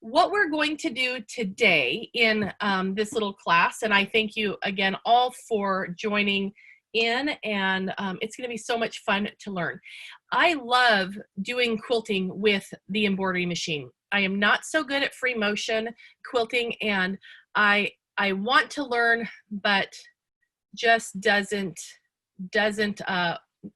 what we're going to do today in this little class, and I thank you again all for joining in, and it's going to be so much fun to learn. I love doing quilting with the embroidery machine. I am not so good at free motion quilting, and I want to learn, but just doesn't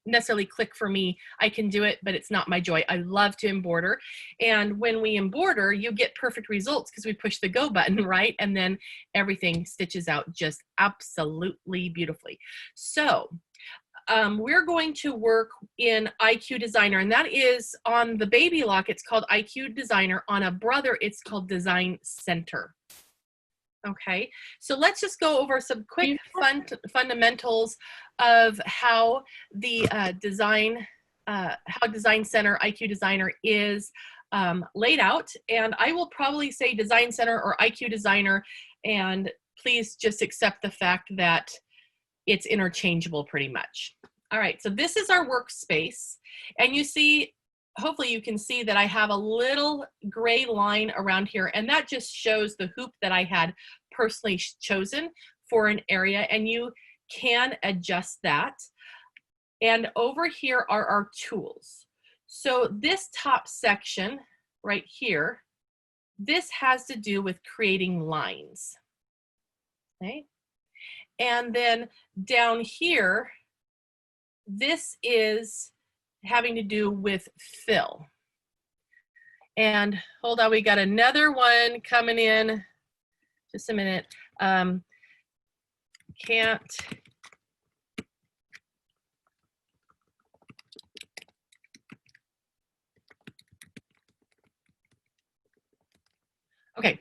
necessarily click for me. I can do it, but it's not my joy. I love to embroider. And when we embroider, you get perfect results because we push the go button, right? And then everything stitches out just absolutely beautifully. So we're going to work in IQ Designer, and that is on the baby lock. It's called IQ Designer. On a brother, it's called Design Center. Okay, so let's just go over some quick fundamentals of how the Design Center IQ Designer is laid out. And I will probably say Design Center or IQ Designer, and please just accept the fact that it's interchangeable pretty much. All right, so this is our workspace, and you see, hopefully you can see that I have a little gray line around here, and that just shows the hoop that I had personally chosen for an area, and you can adjust that. And over here are our tools. So this top section right here, this has to do with creating lines. Okay, and then down here, this is having to do with fill. And hold on, we got another one coming in. Just a minute. Can't. Okay.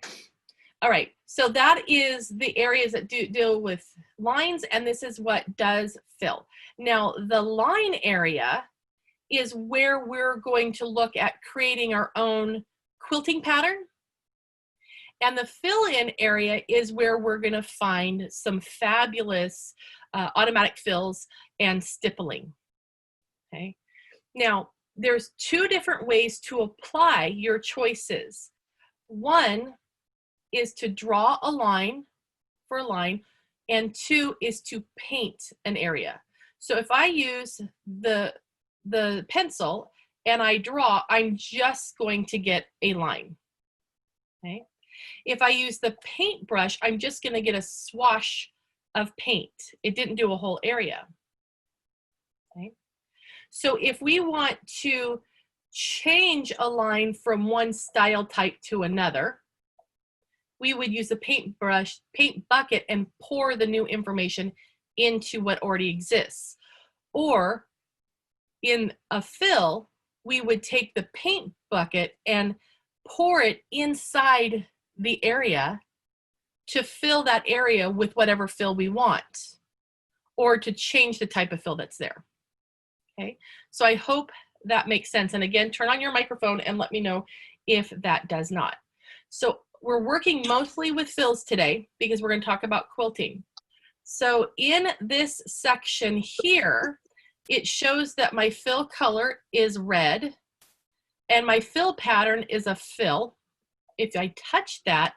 All right. So that is the areas that deal with lines, and this is what does fill. Now, the line area is where we're going to look at creating our own quilting pattern. And the fill-in area is where we're going to find some fabulous automatic fills and stippling. Okay. Now, there's two different ways to apply your choices. One is to draw a line for a line, and two is to paint an area. So if I use the pencil and I draw, I'm just going to get a line. Okay. If I use the paintbrush, I'm just going to get a swash of paint. It didn't do a whole area. Okay. So if we want to change a line from one style type to another, we would use a paint bucket and pour the new information into what already exists. Or in a fill, we would take the paint bucket and pour it inside the area to fill that area with whatever fill we want, or to change the type of fill that's there. Okay, so I hope that makes sense. And again, turn on your microphone and let me know if that does not. So we're working mostly with fills today because we're going to talk about quilting. So in this section here, it shows that my fill color is red and my fill pattern is a fill. If I touch that,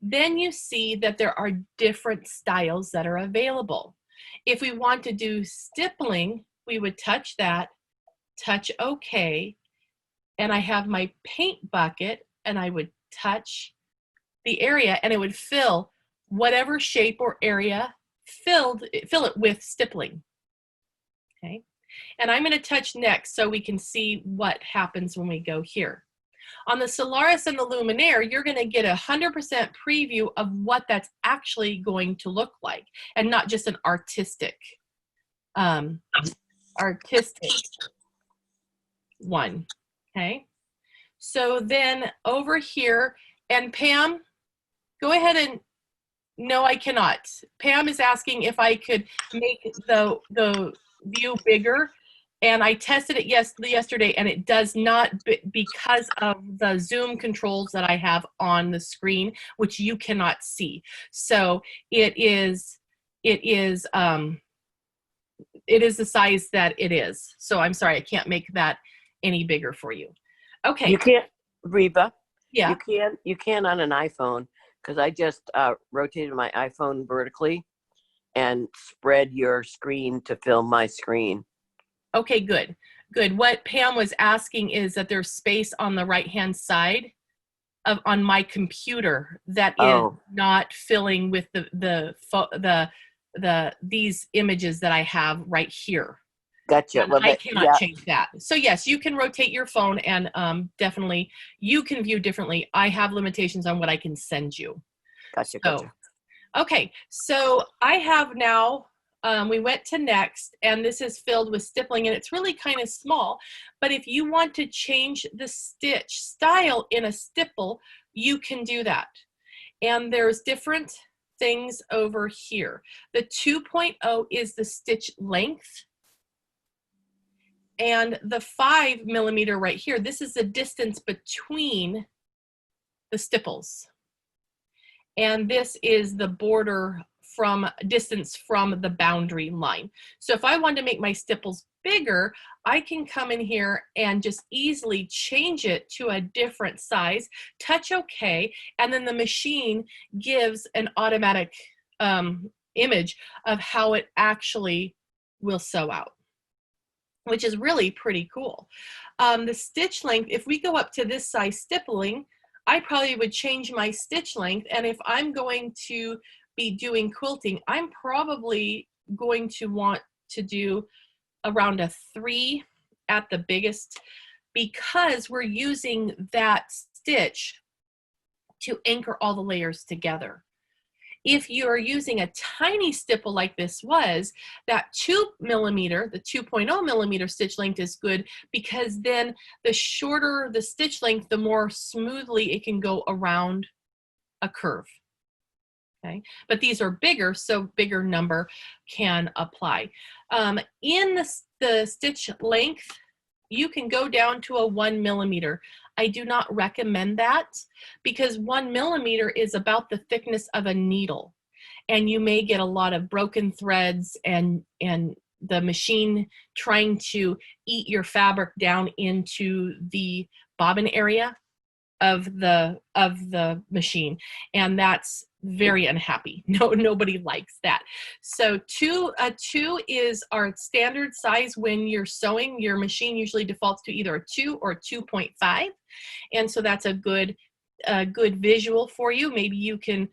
then you see that there are different styles that are available. If we want to do stippling, we would touch that, touch OK, and I have my paint bucket, and I would touch the area, and it would fill whatever shape or area, fill it with stippling. Okay, and I'm going to touch next so we can see what happens when we go here. On the Solaris and the Luminaire, you're going to get 100% preview of what that's actually going to look like, and not just an artistic one. Okay, so then over here, and Pam, go ahead and, no, I cannot. Pam is asking if I could make the view bigger. And I tested it yesterday, and it does not, because of the zoom controls that I have on the screen, which you cannot see. So it is the size that it is. So I'm sorry, I can't make that any bigger for you. Okay. You can't, Reva. Yeah. You can on an iPhone, because I just rotated my iPhone vertically and spread your screen to fill my screen. Okay, good. Good. What Pam was asking is that there's space on the right-hand side on my computer that is not filling with these images that I have right here. Gotcha. Well, I cannot change that. So yes, you can rotate your phone, and definitely you can view differently. I have limitations on what I can send you. Gotcha. So, Gotcha. okay, so I have now, we went to next, and this is filled with stippling, and it's really kind of small. But if you want to change the stitch style in a stipple, you can do that. And there's different things over here. The 2.0 is the stitch length. And the 5 millimeter right here, this is the distance between the stipples. And this is the border distance from the boundary line. So if I want to make my stipples bigger, I can come in here and just easily change it to a different size, touch OK, and then the machine gives an automatic image of how it actually will sew out, which is really pretty cool. The stitch length, if we go up to this size stippling, I probably would change my stitch length. And if I'm going to be doing quilting, I'm probably going to want to do around a 3 at the biggest, because we're using that stitch to anchor all the layers together. If you're using a tiny stipple like this was, that 2 millimeter, the 2.0 millimeter stitch length is good, because then the shorter the stitch length, the more smoothly it can go around a curve. Okay, but these are bigger, so bigger number can apply. In the stitch length, you can go down to a 1 millimeter. I do not recommend that, because 1 millimeter is about the thickness of a needle, and you may get a lot of broken threads and the machine trying to eat your fabric down into the bobbin area of the machine, and that's very unhappy. Nobody likes that. So 2 is our standard size. When you're sewing, your machine usually defaults to either a 2 or 2.5, and so that's a good visual for you. Maybe you can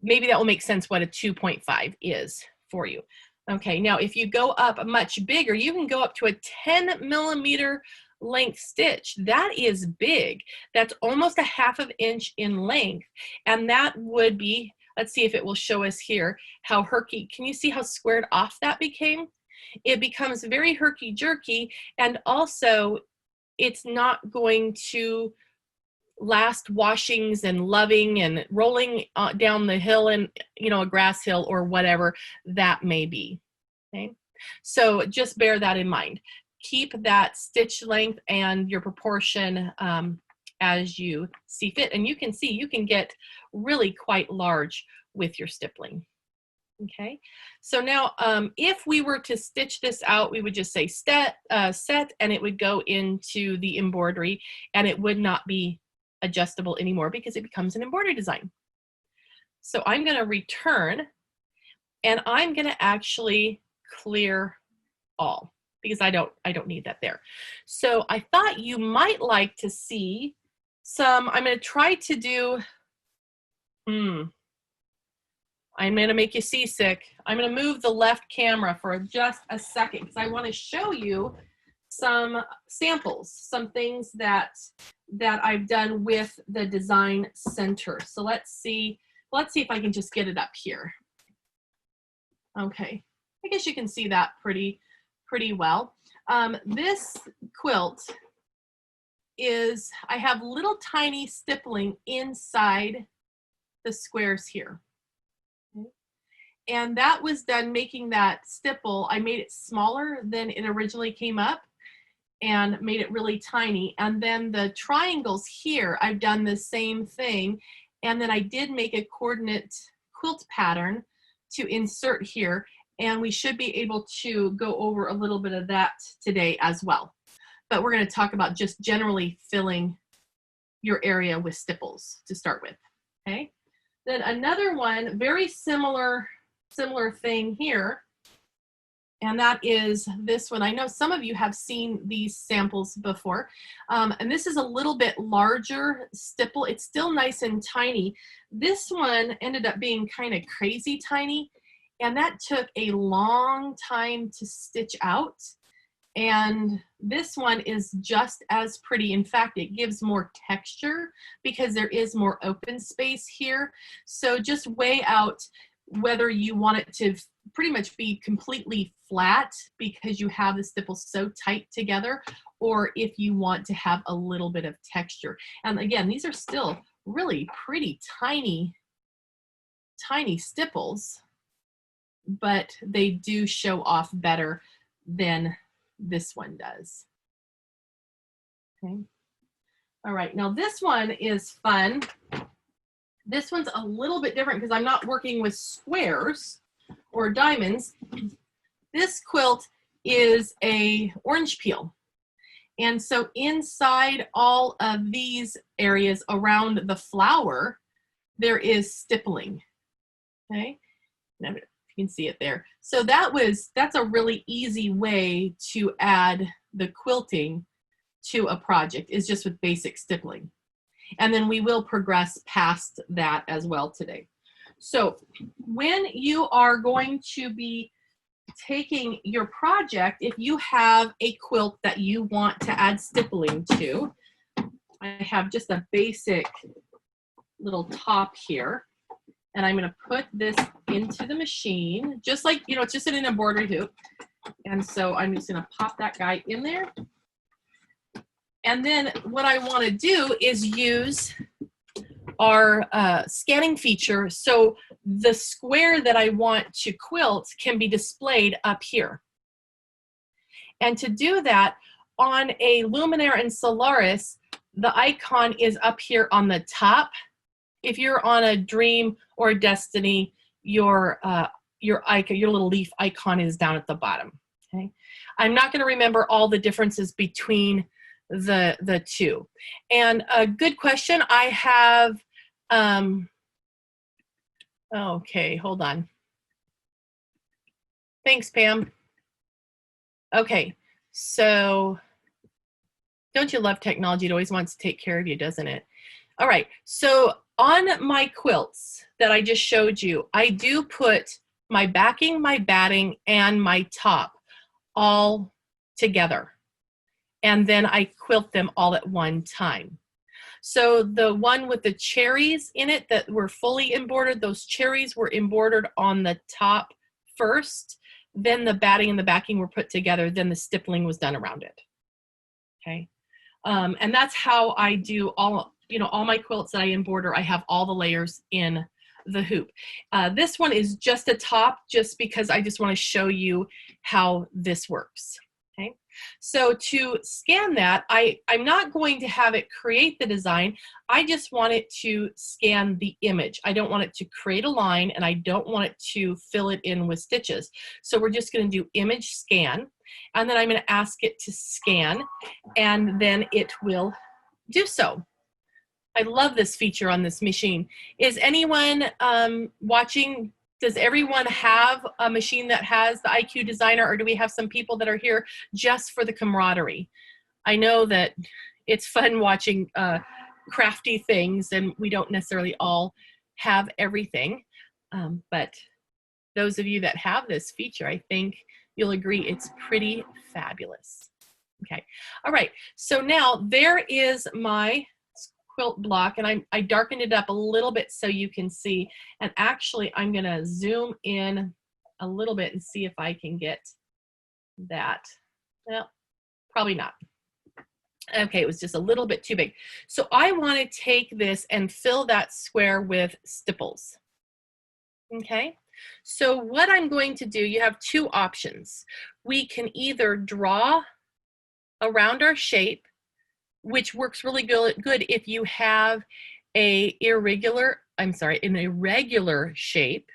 maybe that will make sense what a 2.5 is for you. Okay, now if you go up much bigger, you can go up to a 10 millimeter length stitch. That is big. That's almost a 1/2 inch in length. And that would be, let's see if it will show us here how herky. Can you see how squared off that became? It becomes very herky-jerky, and also it's not going to last washings and loving and rolling down the hill, and a grass hill or whatever that may be. Okay, so just bear that in mind. Keep that stitch length and your proportion as you see fit, and you can see you can get really quite large with your stippling. Okay, so now if we were to stitch this out, we would just say set, and it would go into the embroidery, and it would not be adjustable anymore because it becomes an embroidery design. So I'm going to return, and I'm going to actually clear all, because I don't need that there. So I thought you might like to see some. I'm going to try to do I'm going to make you seasick. I'm going to move the left camera for just a second, because I want to show you some samples, some things that I've done with the design center. So let's see if I can just get it up here. Okay, I guess you can see that pretty well. This quilt is, I have little tiny stippling inside the squares here. And that was done making that stipple. I made it smaller than it originally came up and made it really tiny. And then the triangles here, I've done the same thing. And then I did make a coordinate quilt pattern to insert here. And we should be able to go over a little bit of that today as well. But we're going to talk about just generally filling your area with stipples to start with, okay? Then another one, very similar thing here, and that is this one. I know some of you have seen these samples before, and this is a little bit larger stipple. It's still nice and tiny. This one ended up being kind of crazy tiny, and that took a long time to stitch out. And this one is just as pretty. In fact, it gives more texture because there is more open space here. So just weigh out whether you want it to pretty much be completely flat because you have the stipples so tight together, or if you want to have a little bit of texture. And again, these are still really pretty tiny stipples, but they do show off better than this one does. Okay. All right, now this one is fun. This one's a little bit different because I'm not working with squares or diamonds. This quilt is a orange peel. And so inside all of these areas around the flower, there is stippling. Okay. Now, you can see it there. So that's a really easy way to add the quilting to a project, is just with basic stippling. And then we will progress past that as well today. So when you are going to be taking your project, if you have a quilt that you want to add stippling to, I have just a basic little top here. And I'm going to put this into the machine, just like, you know, it's just in an embroidery hoop. And so I'm just going to pop that guy in there. And then what I want to do is use our scanning feature so the square that I want to quilt can be displayed up here. And to do that, on a Luminaire and Solaris, the icon is up here on the top. If you're on a Dream or a Destiny, your icon, your little leaf icon is down at the bottom. Okay, I'm not going to remember all the differences between the two. And a good question, I have. Okay, hold on. Thanks, Pam. Okay, so don't you love technology? It always wants to take care of you, doesn't it? All right, so on my quilts that I just showed you, I do put my backing, my batting, and my top all together. And then I quilt them all at one time. So the one with the cherries in it that were fully embroidered, those cherries were embroidered on the top first, then the batting and the backing were put together, then the stippling was done around it. Okay, and that's how I do all my quilts that I embroider. I have all the layers in the hoop. This one is just a top, just because I just want to show you how this works. Okay, so to scan that, I'm not going to have it create the design. I just want it to scan the image. I don't want it to create a line, and I don't want it to fill it in with stitches. So we're just going to do image scan, and then I'm going to ask it to scan, and then it will do so. I love this feature on this machine. Is anyone watching? Does everyone have a machine that has the IQ Designer, or do we have some people that are here just for the camaraderie? I know that it's fun watching crafty things, and we don't necessarily all have everything, but those of you that have this feature, I think you'll agree it's pretty fabulous. Okay, all right, so now there is my quilt block, and I darkened it up a little bit so you can see. And actually, I'm going to zoom in a little bit and see if I can get that. Well, probably not. Okay, it was just a little bit too big. So I want to take this and fill that square with stipples. Okay, so what I'm going to do, you have two options. We can either draw around our shape, which works really good if you have an irregular shape.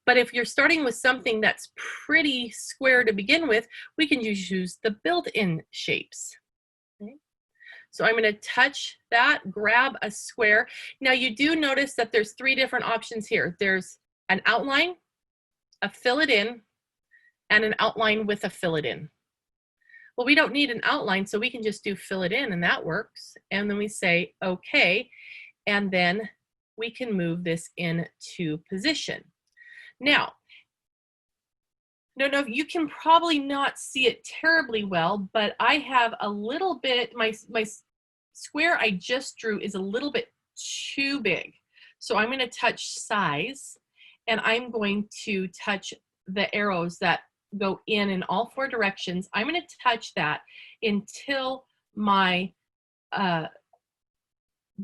But if you're starting with something that's pretty square to begin with, we can just use the built-in shapes. Okay? So I'm going to touch that, grab a square. Now you do notice that there's 3 different options here. There's an outline, a fill it in, and an outline with a fill it in. Well, we don't need an outline, so we can just do fill it in, and that works. And then we say, okay, and then we can move this into position. Now, no, you can probably not see it terribly well, but I have a little bit, my square I just drew is a little bit too big. So I'm going to touch size, and I'm going to touch the arrows that go in all 4 directions. I'm going to touch that until my, the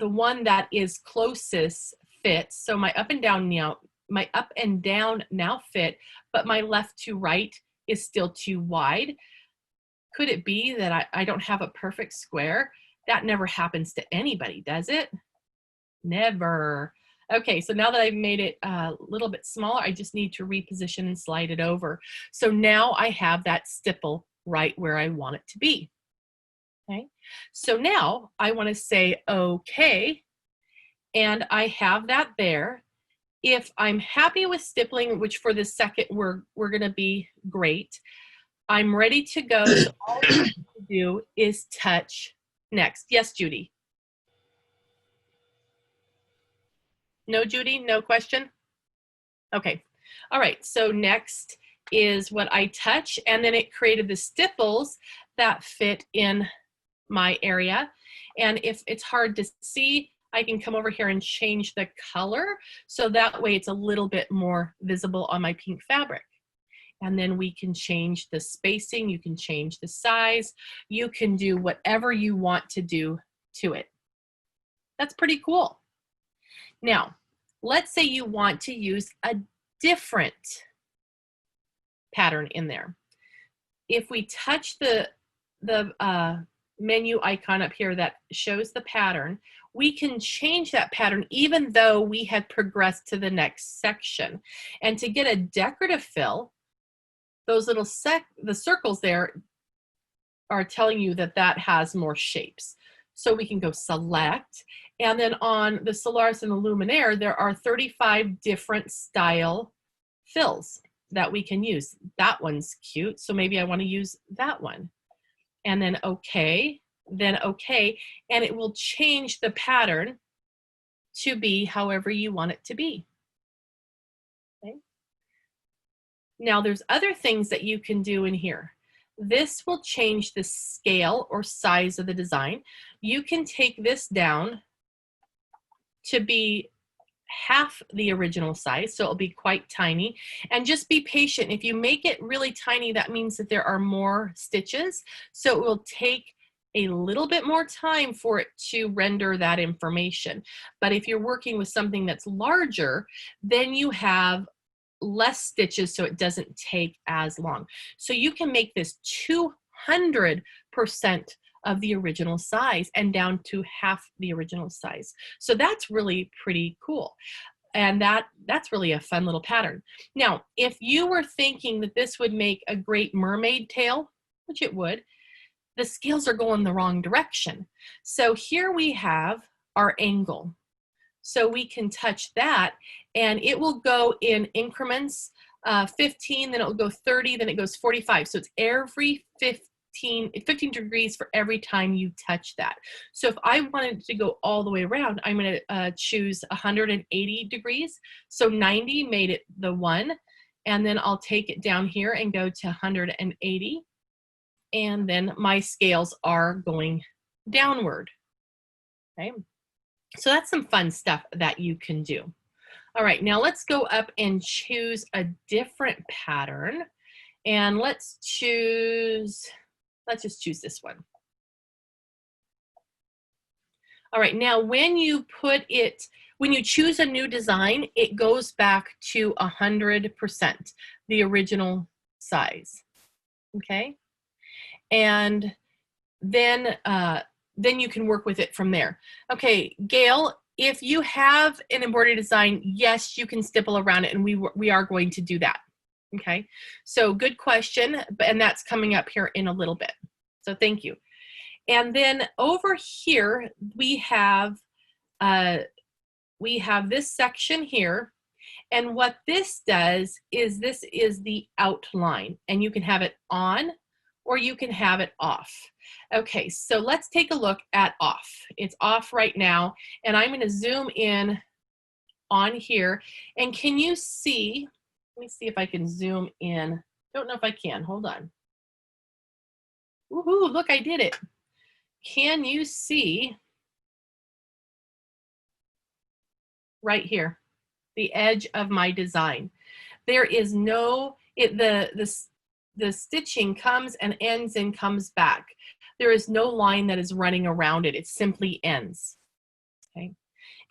one that is closest fits. So my up and down now fit, but my left to right is still too wide. Could it be that I don't have a perfect square? That never happens to anybody, does it? Never. Okay, so now that I've made it a little bit smaller, I just need to reposition and slide it over. So now I have that stipple right where I want it to be. Okay, so now I want to say okay, and I have that there. If I'm happy with stippling, which for the second we're going to be great, I'm ready to go. So all I have to do is touch next. Yes, Judy. No, Judy, no question? Okay. All right, so next is what I touch, and then it created the stipples that fit in my area. And if it's hard to see, I can come over here and change the color, so that way it's a little bit more visible on my pink fabric. And then we can change the spacing, you can change the size, you can do whatever you want to do to it. That's pretty cool. Now, let's say you want to use a different pattern in there. If we touch the menu icon up here that shows the pattern, we can change that pattern even though we had progressed to the next section. And to get a decorative fill, those little the circles there are telling you that that has more shapes. So we can go select, and then on the Solaris and the Luminaire, there are 35 different style fills that we can use. That one's cute, so maybe I want to use that one. And then okay, and it will change the pattern to be however you want it to be. Okay. Now there's other things that you can do in here. This will change the scale or size of the design. You can take this down to be half the original size, so it'll be quite tiny. And just be patient. If you make it really tiny, that means that there are more stitches, so it will take a little bit more time for it to render that information. But if you're working with something that's larger, then you have less stitches, so it doesn't take as long. So you can make this 200% of the original size and down to half the original size. So that's really pretty cool. And that's really a fun little pattern. Now, if you were thinking that this would make a great mermaid tail, which it would, the scales are going the wrong direction. So here we have our angle. So we can touch that, and it will go in increments, 15, then it will go 30, then it goes 45. So it's every 15 degrees for every time you touch that. So if I wanted to go all the way around, I'm going to choose 180 degrees. So 90 made it the 1, and then I'll take it down here and go to 180, and then my scales are going downward. Okay. So that's some fun stuff that you can do. All right, now let's go up and choose a different pattern. And let's just choose this one. All right, now when you choose a new design, it goes back to 100%, the original size, okay? And then you can work with it from there. Okay, Gail, if you have an embroidery design, yes, you can stipple around it, and we are going to do that. Okay, so good question, and that's coming up here in a little bit. So thank you. And then over here, we have this section here. And what this does is this is the outline, and you can have it on or you can have it off. Okay, so let's take a look at off. It's off right now, and I'm going to zoom in on here. And can you see, let me see if I can zoom in. Don't know if I can, hold on. Woohoo, look, I did it. Can you see right here, the edge of my design? There is no, the stitching comes and ends and comes back. There is no line that is running around it. It simply ends. Okay.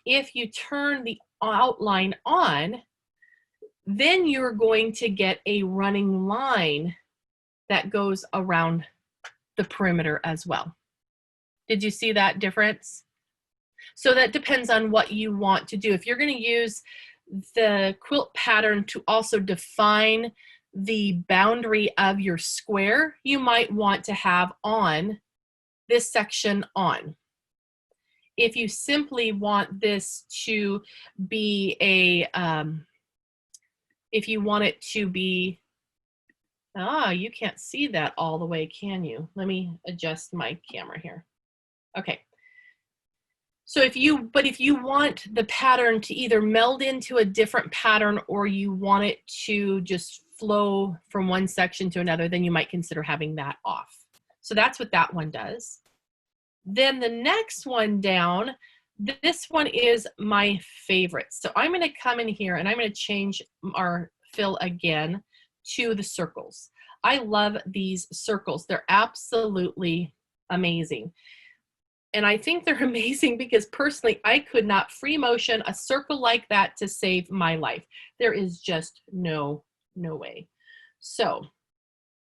If you turn the outline on, then you're going to get a running line that goes around the perimeter as well. Did you see that difference? So that depends on what you want to do. If you're going to use the quilt pattern to also define the boundary of your square, you might want to have on this section on. If you simply want this to be a, if you want it to be, you can't see that all the way, can you? Let me adjust my camera here. Okay. So if you want the pattern to either meld into a different pattern or you want it to just flow from one section to another, then you might consider having that off. So that's what that one does. Then the next one down, this one is my favorite. So I'm going to come in here and I'm going to change our fill again to the circles. I love these circles. They're absolutely amazing. And I think they're amazing because personally, I could not free motion a circle like that to save my life. There is just no way. So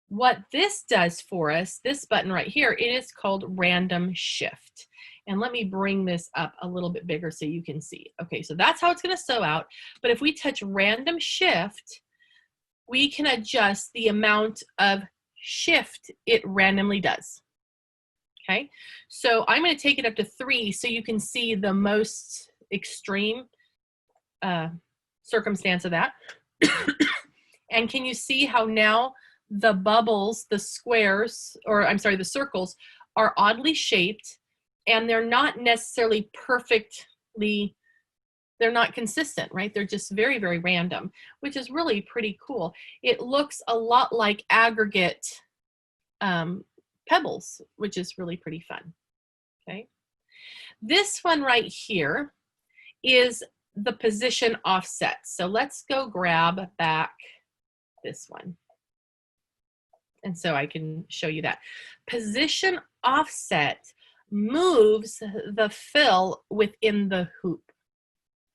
what this does for us, this button right here, it is called random shift. And let me bring this up a little bit bigger so you can see. Okay, so that's how it's going to sew out. But if we touch random shift, we can adjust the amount of shift it randomly does. Okay, so I'm going to take it up to 3 so you can see the most extreme circumstance of that. And can you see how now the bubbles, the squares, or I'm sorry, the circles are oddly shaped and they're not necessarily perfectly, they're not consistent, right? They're just very, very random, which is really pretty cool. It looks a lot like aggregate pebbles, which is really pretty fun. Okay. This one right here is the position offset. So let's go grab back this one. And so I can show you that. Position offset moves the fill within the hoop.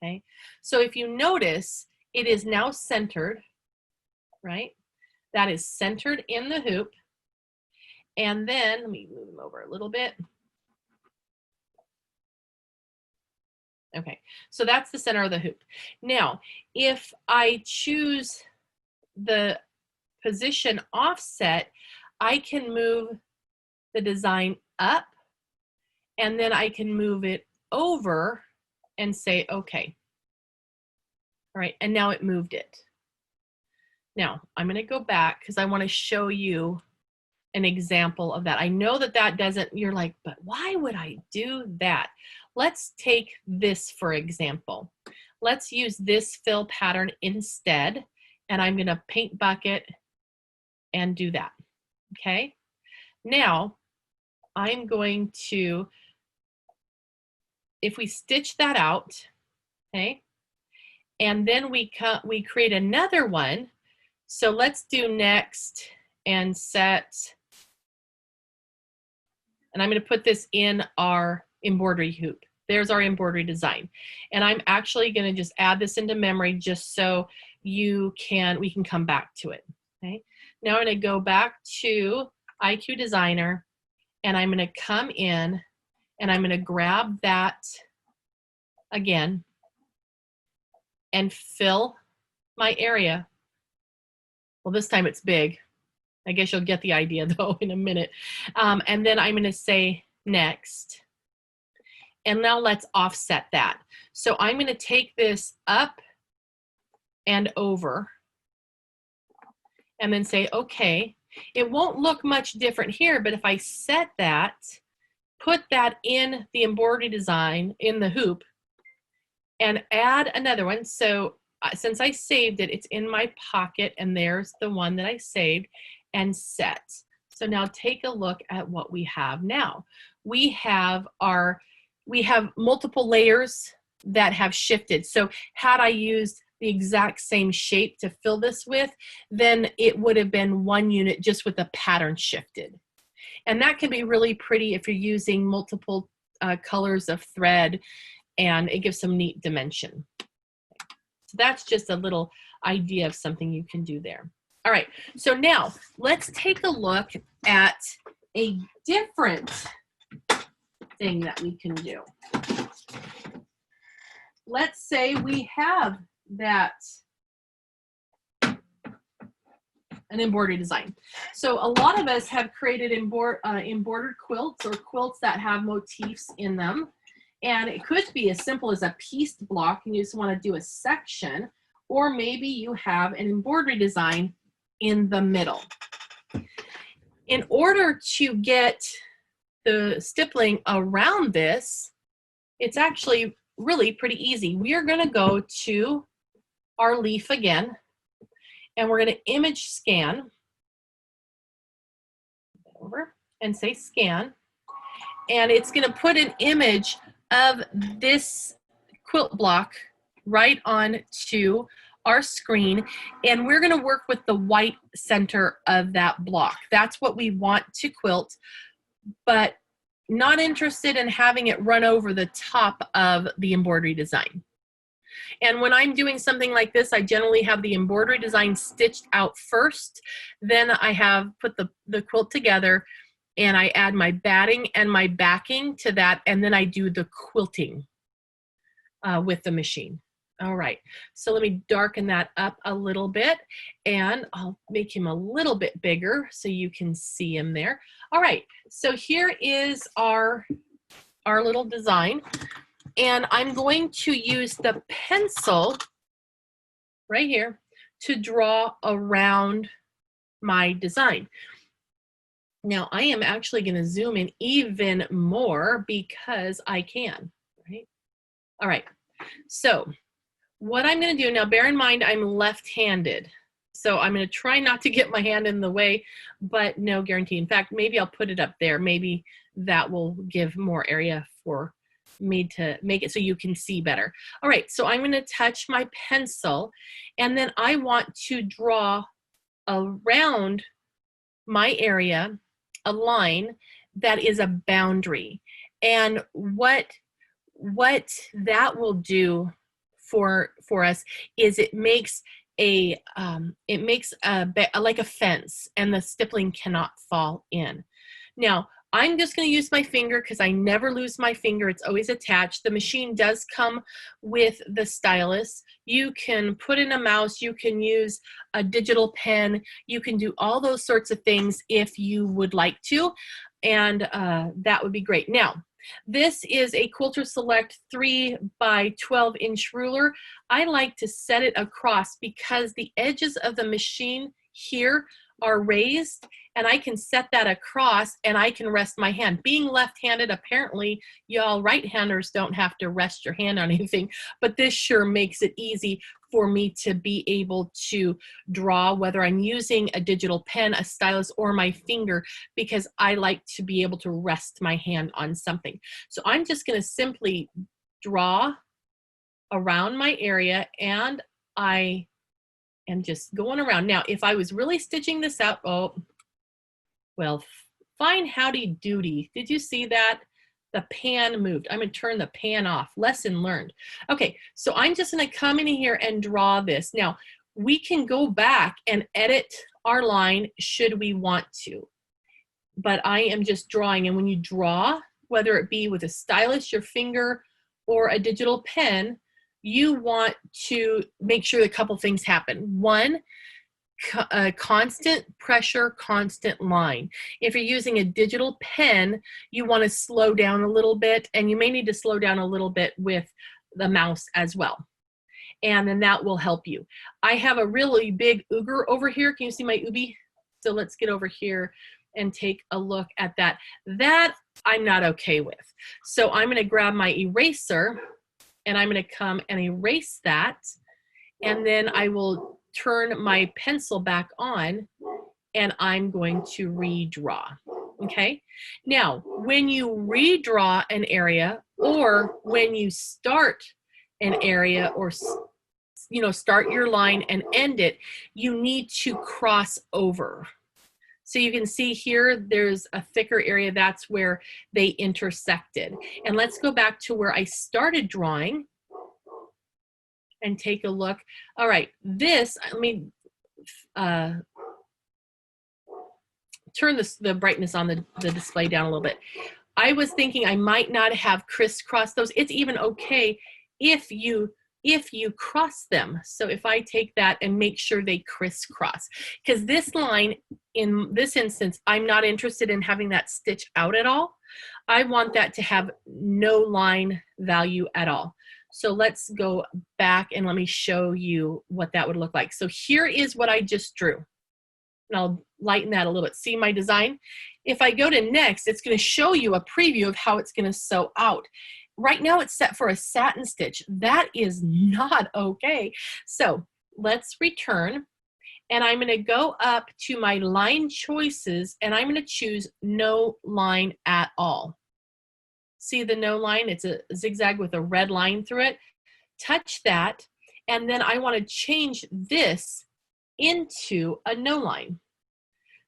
Okay. So if you notice, it is now centered, right? That is centered in the hoop. And then, let me move them over a little bit. Okay, so that's the center of the hoop. Now, if I choose the position offset, I can move the design up and then I can move it over and say, okay. All right, and now it moved it. Now, I'm going to go back because I want to show you an example of that. I know that that doesn't, you're like, but why would I do that? Let's take this for example. Let's use this fill pattern instead, and I'm going to paint bucket and do that. Okay. Now I'm going to, if we stitch that out, okay, and then we create another one. So let's do next and set. And I'm going to put this in our embroidery hoop. There's our embroidery design. And I'm actually going to just add this into memory just so we can come back to it. Okay. Now I'm going to go back to IQ Designer and I'm going to come in and I'm going to grab that again and fill my area. Well, this time it's big. I guess you'll get the idea though in a minute. And then I'm going to say next. And now let's offset that. So I'm going to take this up and over and then say, okay, it won't look much different here, but if I set that, put that in the embroidery design in the hoop and add another one. So since I saved it, it's in my pocket and there's the one that I saved and set. So now take a look at what we have now. We have multiple layers that have shifted. So had I used the exact same shape to fill this with, then it would have been one unit just with the pattern shifted. And that can be really pretty if you're using multiple colors of thread, and it gives some neat dimension. So that's just a little idea of something you can do there. All right, so now let's take a look at a different thing that we can do. Let's say we have that an embroidery design. So a lot of us have created embroidered quilts or quilts that have motifs in them. And it could be as simple as a pieced block and you just want to do a section, or maybe you have an embroidery design in the middle. In order to get the stippling around this, it's actually really pretty easy. We are going to go to our leaf again, and we're going to image scan over and say scan, and it's going to put an image of this quilt block right on to our screen, and we're going to work with the white center of that block. That's what we want to quilt, but not interested in having it run over the top of the embroidery design. And when I'm doing something like this, I generally have the embroidery design stitched out first. Then I have put the quilt together, and I add my batting and my backing to that, and then I do the quilting with the machine. All right, so let me darken that up a little bit, and I'll make him a little bit bigger so you can see him there. All right, so here is our little design, and I'm going to use the pencil right here to draw around my design. Now I am actually going to zoom in even more because I can, right? All right, so what I'm going to do now, bear in mind I'm left-handed, so I'm going to try not to get my hand in the way, but no guarantee. In fact, maybe I'll put it up there. Maybe that will give more area for me to make it so you can see better. All right, so I'm going to touch my pencil, and then I want to draw around my area a line that is a boundary. And what that will do for us is it makes like a fence, and the stippling cannot fall in. Now I'm just going to use my finger because I never lose my finger. It's always attached. The machine does come with the stylus. You can put in a mouse, you can use a digital pen, you can do all those sorts of things if you would like to, and that would be great. Now this is a Quilter Select 3 by 12 inch ruler. I like to set it across because the edges of the machine here are raised, and I can set that across and I can rest my hand. Being left-handed, apparently y'all right-handers don't have to rest your hand on anything, but this sure makes it easy for me to be able to draw, whether I'm using a digital pen, a stylus, or my finger, because I like to be able to rest my hand on something. So I'm just going to simply draw around my area, and I am just going around. Now, if I was really stitching this out, oh, well, fine howdy doody. Did you see that? The pan moved. I'm going to turn the pan off. Lesson learned. Okay, so I'm just going to come in here and draw this. Now, we can go back and edit our line should we want to. But I am just drawing, and when you draw, whether it be with a stylus, your finger, or a digital pen, you want to make sure a couple things happen. One, constant pressure, constant line. If you're using a digital pen, you want to slow down a little bit, and you may need to slow down a little bit with the mouse as well. And then that will help you. I have a really big ooger over here. Can you see my ubi? So let's get over here and take a look at that. That I'm not okay with. So I'm going to grab my eraser and I'm going to come and erase that. And then I will turn my pencil back on and I'm going to redraw. Okay. Now, when you redraw an area, or when you start an area, or start your line and end it, you need to cross over. So you can see here, there's a thicker area. That's where they intersected. And let's go back to where I started drawing and take a look. All right, this, let me turn the brightness on the display down a little bit. I was thinking I might not have crisscrossed those. It's even okay if you cross them. So if I take that and make sure they crisscross, because this line, in this instance, I'm not interested in having that stitch out at all. I want that to have no line value at all. So let's go back and let me show you what that would look like. So here is what I just drew. And I'll lighten that a little bit. See my design? If I go to next, it's going to show you a preview of how it's going to sew out. Right now it's set for a satin stitch. That is not okay. So let's return, and I'm going to go up to my line choices, and I'm going to choose no line at all. See the no line? It's a zigzag with a red line through it. Touch that, and then I want to change this into a no line.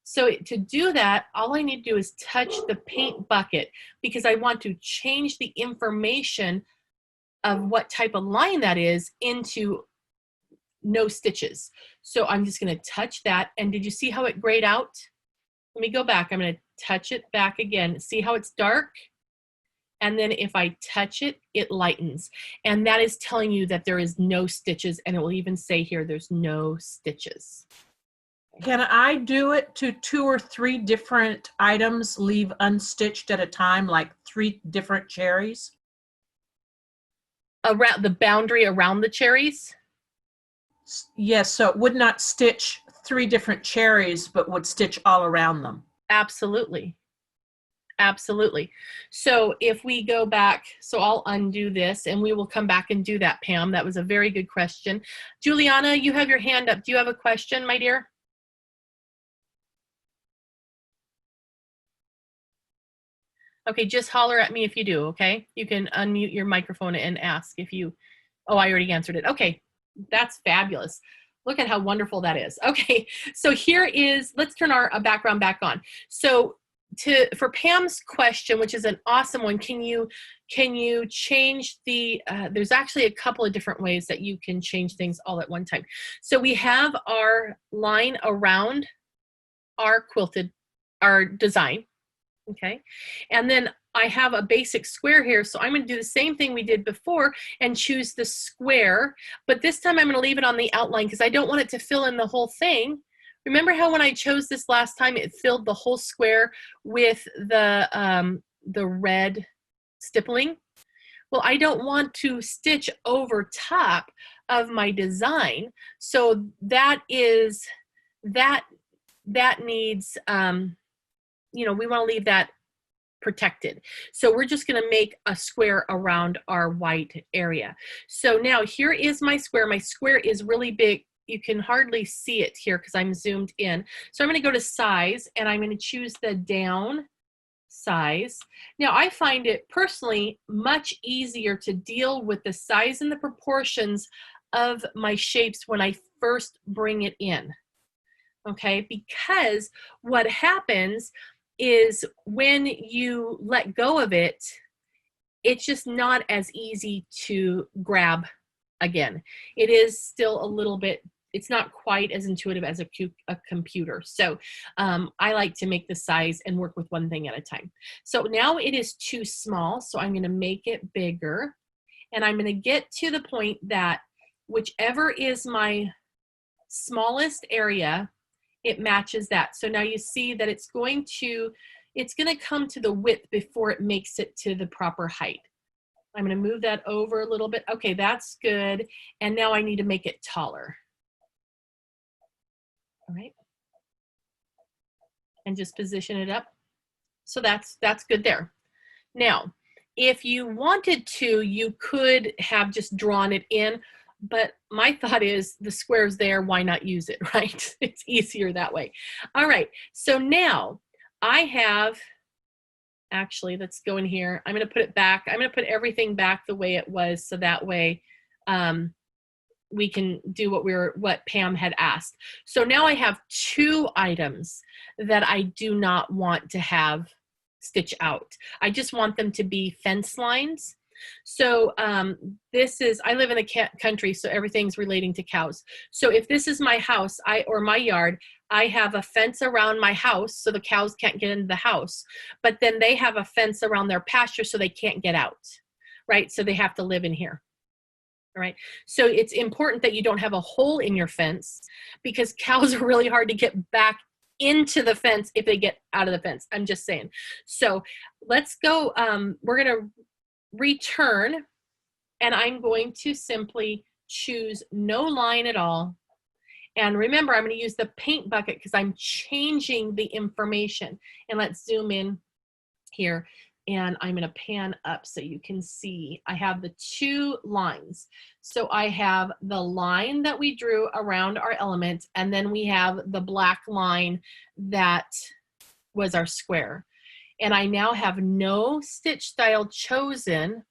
So to do that, all I need to do is touch the paint bucket, because I want to change the information of what type of line that is into no stitches. So I'm just going to touch that. And did you see how it grayed out? Let me go back. I'm going to touch it back again. See how it's dark? And then if I touch it, it lightens. And that is telling you that there is no stitches. And it will even say here, there's no stitches. Can I do it to 2 or 3 different items, leave unstitched at a time, like 3 different cherries? Around the boundary around the cherries? Yes, so it would not stitch 3 different cherries, but would stitch all around them. Absolutely. Absolutely. So if we go back, so I'll undo this and we will come back and do that, Pam. That was a very good question. Juliana, you have your hand up. Do you have a question, my dear? Okay, just holler at me if you do, okay? You can unmute your microphone and ask if you, oh, I already answered it. Okay, that's fabulous. Look at how wonderful that is. Okay, so here is, let's turn our background back on. So for Pam's question, which is an awesome one, can you change the, there's actually a couple of different ways that you can change things all at one time. So we have our line around our quilted, our design. Okay, and then I have a basic square here, so I'm going to do the same thing we did before and choose the square, but this time I'm going to leave it on the outline because I don't want it to fill in the whole thing. Remember how when I chose this last time, it filled the whole square with the red stippling? Well, I don't want to stitch over top of my design, so that is, that needs, you know, we want to leave that protected. So we're just going to make a square around our white area. So now here is my square. My square is really big. You can hardly see it here because I'm zoomed in. So I'm going to go to size and I'm going to choose the down size. Now I find it personally much easier to deal with the size and the proportions of my shapes when I first bring it in. Okay, because what happens is when you let go of it, it's just not as easy to grab again. It is still a little bit, it's not quite as intuitive as a computer. So I like to make the size and work with one thing at a time. So now it is too small, so I'm going to make it bigger. And I'm going to get to the point that whichever is my smallest area, it matches that. So now you see that it's going to come to the width before it makes it to the proper height. I'm going to move that over a little bit. Okay, that's good. And now I need to make it taller. All right. And just position it up. So that's good there. Now, if you wanted to, you could have just drawn it in, but my thought is the square's there, why not use it, right? It's easier that way. All right, so now I have, actually, let's go in here. I'm going to put it back. I'm going to put everything back the way it was, so that way we can do what Pam had asked. So now I have 2 items that I do not want to have stitch out. I just want them to be fence lines. So this is, I live in a country, so everything's relating to cows. So if this is my house, or my yard, I have a fence around my house so the cows can't get into the house, but then they have a fence around their pasture so they can't get out, right? So they have to live in here. All right. So it's important that you don't have a hole in your fence, because cows are really hard to get back into the fence if they get out of the fence. I'm just saying. So let's go. We're going to return, and I'm going to simply choose no line at all. And remember, I'm going to use the paint bucket because I'm changing the information. And let's zoom in here. And I'm going to pan up so you can see I have the 2 lines. So I have the line that we drew around our element, and then we have the black line that was our square. And I now have no stitch style chosen,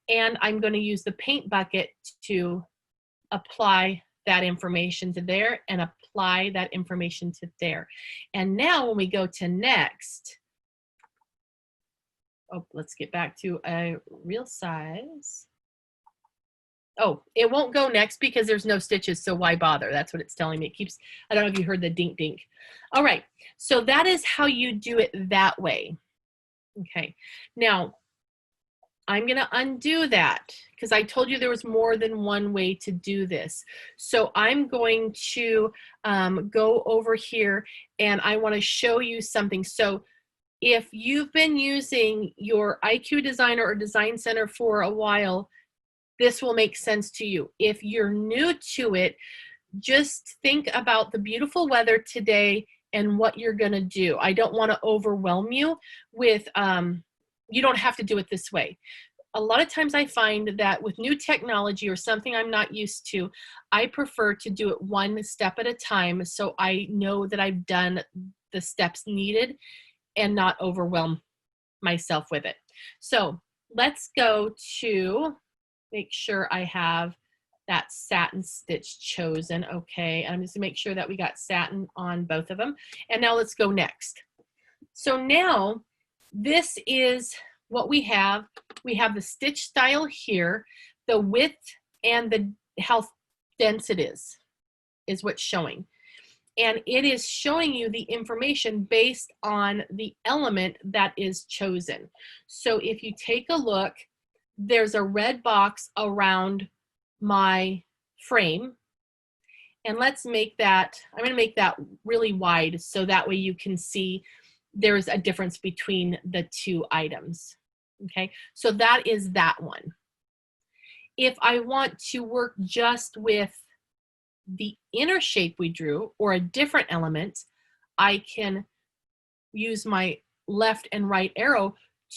and I'm going to use the paint bucket to apply that information to there and apply that information to there. And now when we go to next, oh, let's get back to a real size. Oh, it won't go next because there's no stitches, so why bother? That's what it's telling me. It keeps, I don't know if you heard the dink dink. All right, so that is how you do it that way. Okay, now I'm gonna undo that because I told you there was more than one way to do this. So I'm going to go over here, and I wanna show you something. So if you've been using your IQ Designer or Design Center for a while, this will make sense to you. If you're new to it, just think about the beautiful weather today and what you're gonna do. I don't wanna overwhelm you with, you don't have to do it this way. A lot of times I find that with new technology or something I'm not used to, I prefer to do it one step at a time so I know that I've done the steps needed and not overwhelm myself with it. So let's go to make sure I have that satin stitch chosen. Okay, I'm just gonna make sure that we got satin on both of them. And now let's go next. So now this is what we have. We have the stitch style here, the width and how dense it is what's showing. And it is showing you the information based on the element that is chosen. So if you take a look, there's a red box around my frame. And let's make that, I'm going to make that really wide so that way you can see there's a difference between the 2 items. Okay, so that is that one. If I want to work just with the inner shape we drew or a different element, I can use my left and right arrow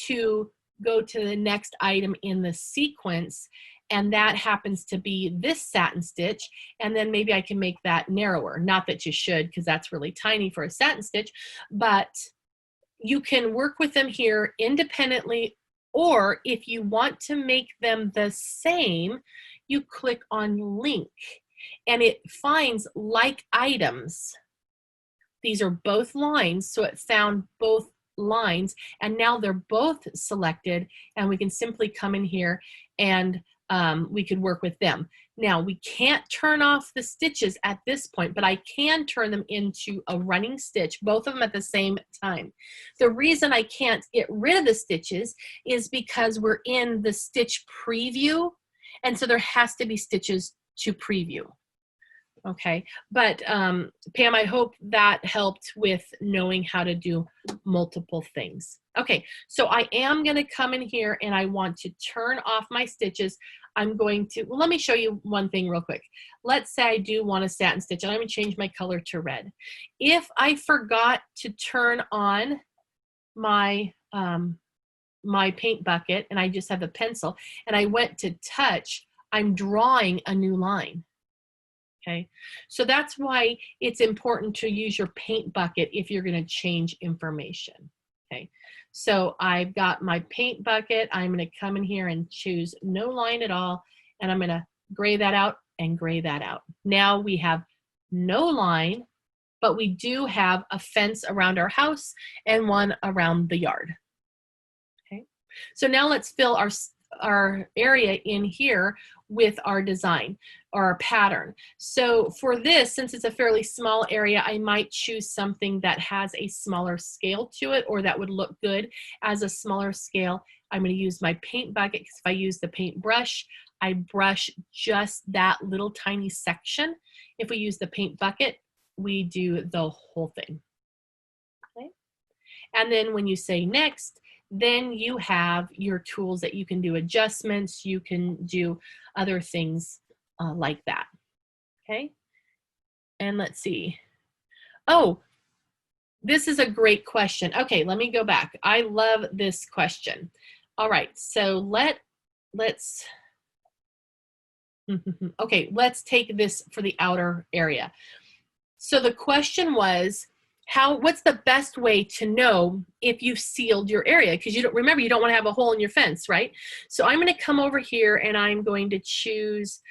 to go to the next item in the sequence, and that happens to be this satin stitch, and then maybe I can make that narrower. Not that you should, because that's really tiny for a satin stitch, but you can work with them here independently, or if you want to make them the same, you click on link and it finds like items. These are both lines, so it found both lines, and now they're both selected, and we can simply come in here and we could work with them. Now, we can't turn off the stitches at this point, but I can turn them into a running stitch, both of them at the same time. The reason I can't get rid of the stitches is because we're in the stitch preview, and so there has to be stitches to preview. Okay, but Pam, I hope that helped with knowing how to do multiple things. Okay, so I am going to come in here and I want to turn off my stitches. I'm going to, well, let me show you one thing real quick. Let's say I do want a satin stitch, and I'm going to change my color to red. If I forgot to turn on my my paint bucket and I just have a pencil and I went to touch, I'm drawing a new line. Okay, so that's why it's important to use your paint bucket if you're going to change information. Okay, so I've got my paint bucket. I'm going to come in here and choose no line at all, and I'm going to gray that out and gray that out. Now we have no line, but we do have a fence around our house and one around the yard. Okay, so now let's fill our area in here with our design or our pattern. So for this, since it's a fairly small area, I might choose something that has a smaller scale to it, or that would look good as a smaller scale. I'm going to use my paint bucket, because if I use the paint brush, I brush just that little tiny section. If we use the paint bucket, we do the whole thing. Okay. And then when you say next, then you have your tools that you can do adjustments, you can do other things like that. Okay, and let's see. Oh, this is a great question. Okay, let me go back. I love this question. All right, so let's okay, let's take this for the outer area. So the question was, what's the best way to know if you've sealed your area? Because you don't, remember, you don't want to have a hole in your fence, right? So I'm going to come over here and I'm going to choose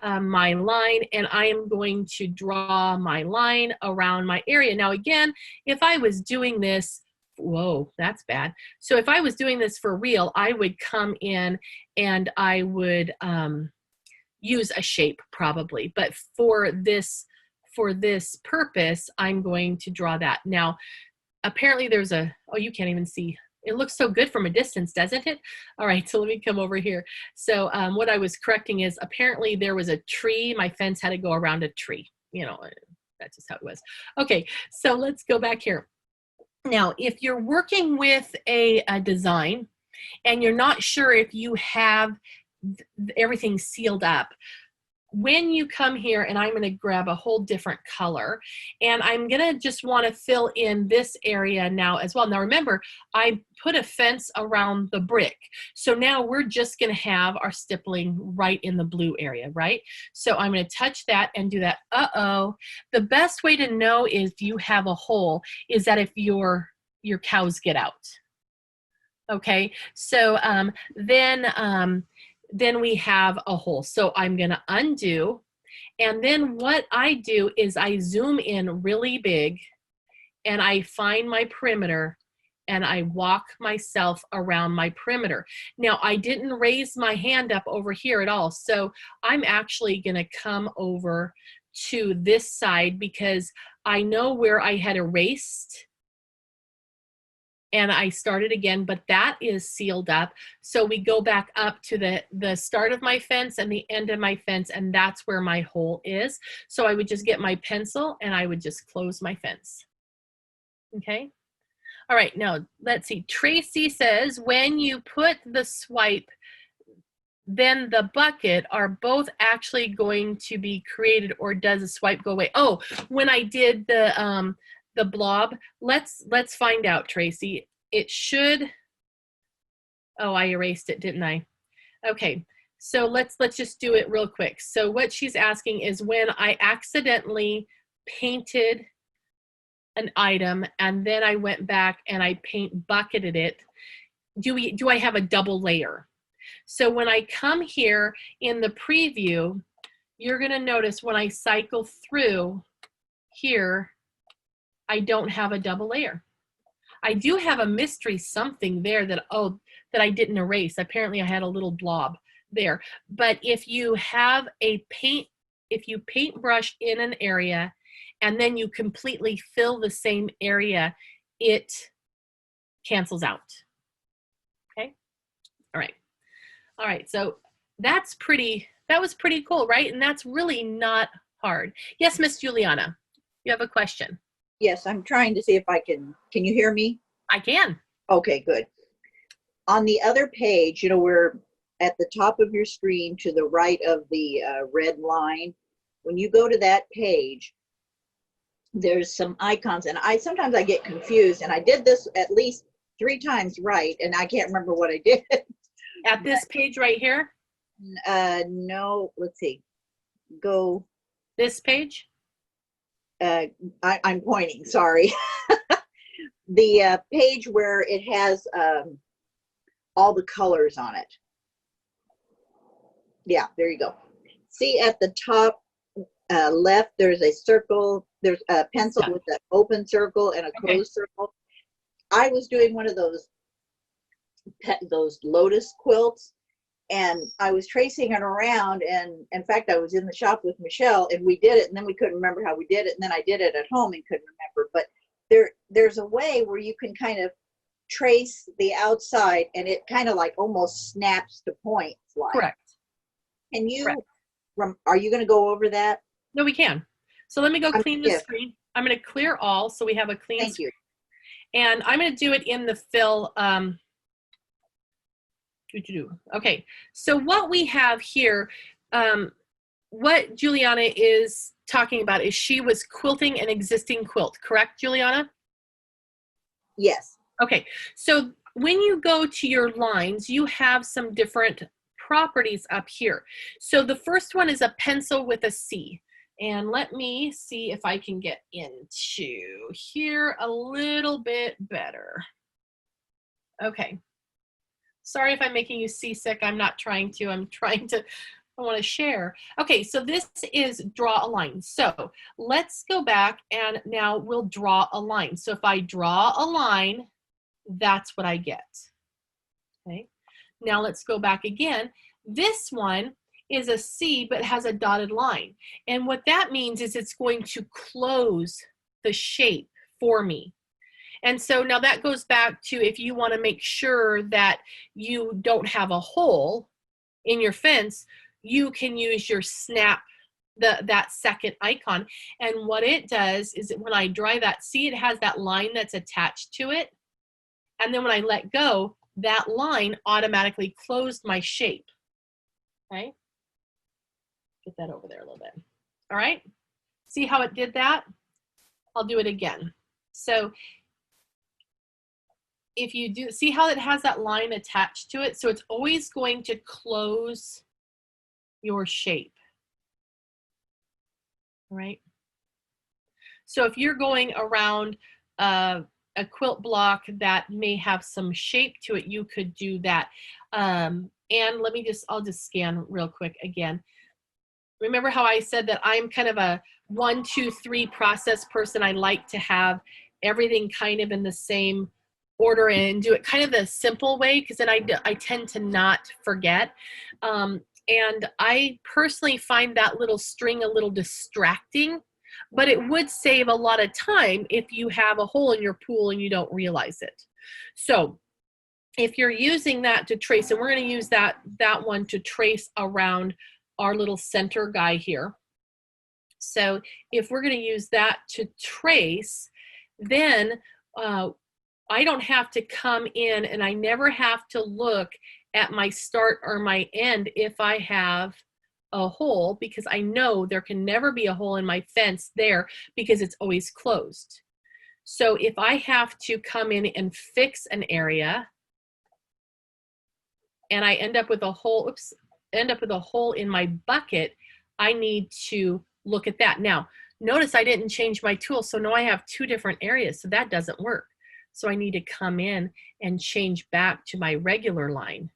my line, and I am going to draw my line around my area. Now again, if I was doing this, whoa, that's bad. So if I was doing this for real, I would come in and I would use a shape probably, but for this purpose, I'm going to draw that. Now, apparently there's oh, you can't even see. It looks so good from a distance, doesn't it? All right, so let me come over here. So what I was correcting is apparently there was a tree. My fence had to go around a tree. You know, that's just how it was. Okay, so let's go back here. Now, if you're working with a design and you're not sure if you have everything sealed up, when you come here, and I'm going to grab a whole different color, and I'm going to just want to fill in this area now as well. Now remember, I put a fence around the brick. So now we're just going to have our stippling right in the blue area, right? So I'm going to touch that and do that. Uh-oh. The best way to know if you have a hole is that if your cows get out. Okay, so then we have a hole. So I'm going to undo. And then what I do is I zoom in really big and I find my perimeter and I walk myself around my perimeter. Now, I didn't raise my hand up over here at all. So I'm actually going to come over to this side because I know where I had erased and I started again, but that is sealed up. So we go back up to the start of my fence and the end of my fence, and that's where my hole is. So I would just get my pencil and I would just close my fence. Okay. All right, now let's see. Tracy says, when you put the swipe, then the bucket, are both actually going to be created, or does the swipe go away? Oh, when I did the blob, let's find out, Tracy. It should, oh, I erased it, didn't I? Okay, so let's just do it real quick. So what she's asking is, when I accidentally painted an item and then I went back and I paint bucketed it, do I have a double layer? So when I come here in the preview, you're gonna notice when I cycle through here, I don't have a double layer. I do have a mystery something there that I didn't erase. Apparently I had a little blob there. But if you have if you paintbrush in an area and then you completely fill the same area, it cancels out. Okay? All right. All right, so that was pretty cool, right? And that's really not hard. Yes, Miss Juliana, you have a question. Yes, I'm trying to see if I can you hear me? I can. Okay, good. On the other page, we're at the top of your screen to the right of the red line. When you go to that page, there's some icons, and sometimes I get confused, and I did this at least 3 times right, and I can't remember what I did. At this page right here? No, let's see. Go. This page? I'm pointing, sorry. The page where it has all the colors on it. Yeah, there you go. See at the top left, there's a circle. There's a pencil with an open circle and a closed circle. I was doing one of those lotus quilts, and I was tracing it around, and in fact I was in the shop with Michelle, and we did it, and then we couldn't remember how we did it, and then I did it at home and couldn't remember. But there's a way where you can kind of trace the outside, and it kind of like almost snaps to points. Like. Correct. Can you? Correct. Are you going to go over that? No, we can. So let me go clean the screen. I'm going to clear all so we have a clean Thank screen. you. And I'm going to do it in the fill. Okay, so what we have here, what Juliana is talking about is she was quilting an existing quilt, correct, Juliana? Yes. Okay, so when you go to your lines, you have some different properties up here. So the first one is a pencil with a C. And let me see if I can get into here a little bit better. Okay. Sorry if I'm making you seasick. I'm not trying to. I want to share. Okay, so this is draw a line. So let's go back and now we'll draw a line. So if I draw a line, that's what I get. Okay. Now let's go back again. This one is a C but has a dotted line. And what that means is it's going to close the shape for me. And so now that goes back to if you want to make sure that you don't have a hole in your fence, you can use your snap, that second icon. And what it does is when I dry that, see it has that line that's attached to it. And then when I let go, that line automatically closed my shape. Okay. Get that over there a little bit. All right. See how it did that? I'll do it again. So if you do, see how it has that line attached to it? So it's always going to close your shape. All right. So if you're going around a quilt block that may have some shape to it, you could do that. And I'll just scan real quick again. Remember how I said that I'm kind of a 1, 2, 3 process person. I like to have everything kind of in the same order and do it kind of the simple way, because then I tend to not forget. And I personally find that little string a little distracting, but it would save a lot of time if you have a hole in your pool and you don't realize it. So if you're using that to trace, and we're going to use that one to trace around our little center guy here. So if we're going to use that to trace, then I don't have to come in, and I never have to look at my start or my end if I have a hole, because I know there can never be a hole in my fence there because it's always closed. So if I have to come in and fix an area and I end up with a hole, in my bucket, I need to look at that. Now, notice I didn't change my tool, so now I have 2 different areas, so that doesn't work. So I need to come in and change back to my regular line.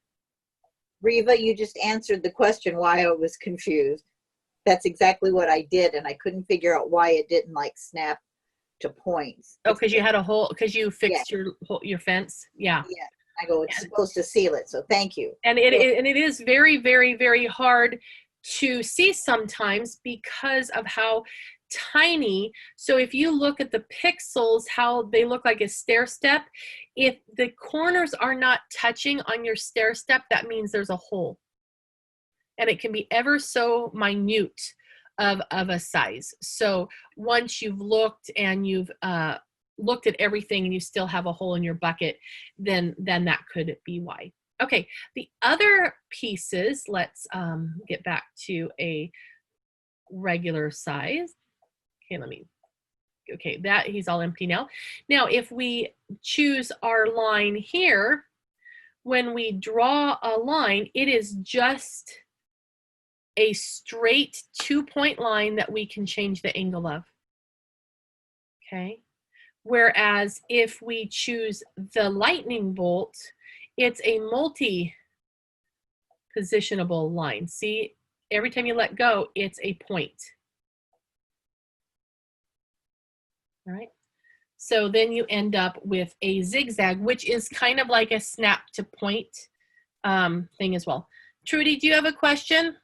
Reva, you just answered the question why I was confused. That's exactly what I did, and I couldn't figure out why it didn't like snap to points. Oh, because you had a hole, because you fixed your fence. Yeah. Yeah. I go, it's supposed to seal it, so thank you. And it is very, very, very hard to see sometimes because of how tiny. So if you look at the pixels, how they look like a stair step, if the corners are not touching on your stair step, that means there's a hole. And it can be ever so minute of a size. So once you've looked and you've looked at everything and you still have a hole in your bucket, then that could be why. Okay, the other pieces, let's get back to a regular size. Okay, that he's all empty now. Now, if we choose our line here, when we draw a line, it is just a straight 2-point line that we can change the angle of. Okay. Whereas if we choose the lightning bolt, it's a multi-positionable line. See, every time you let go, it's a point. All right. So then you end up with a zigzag, which is kind of like a snap to point thing as well. Trudy, do you have a question?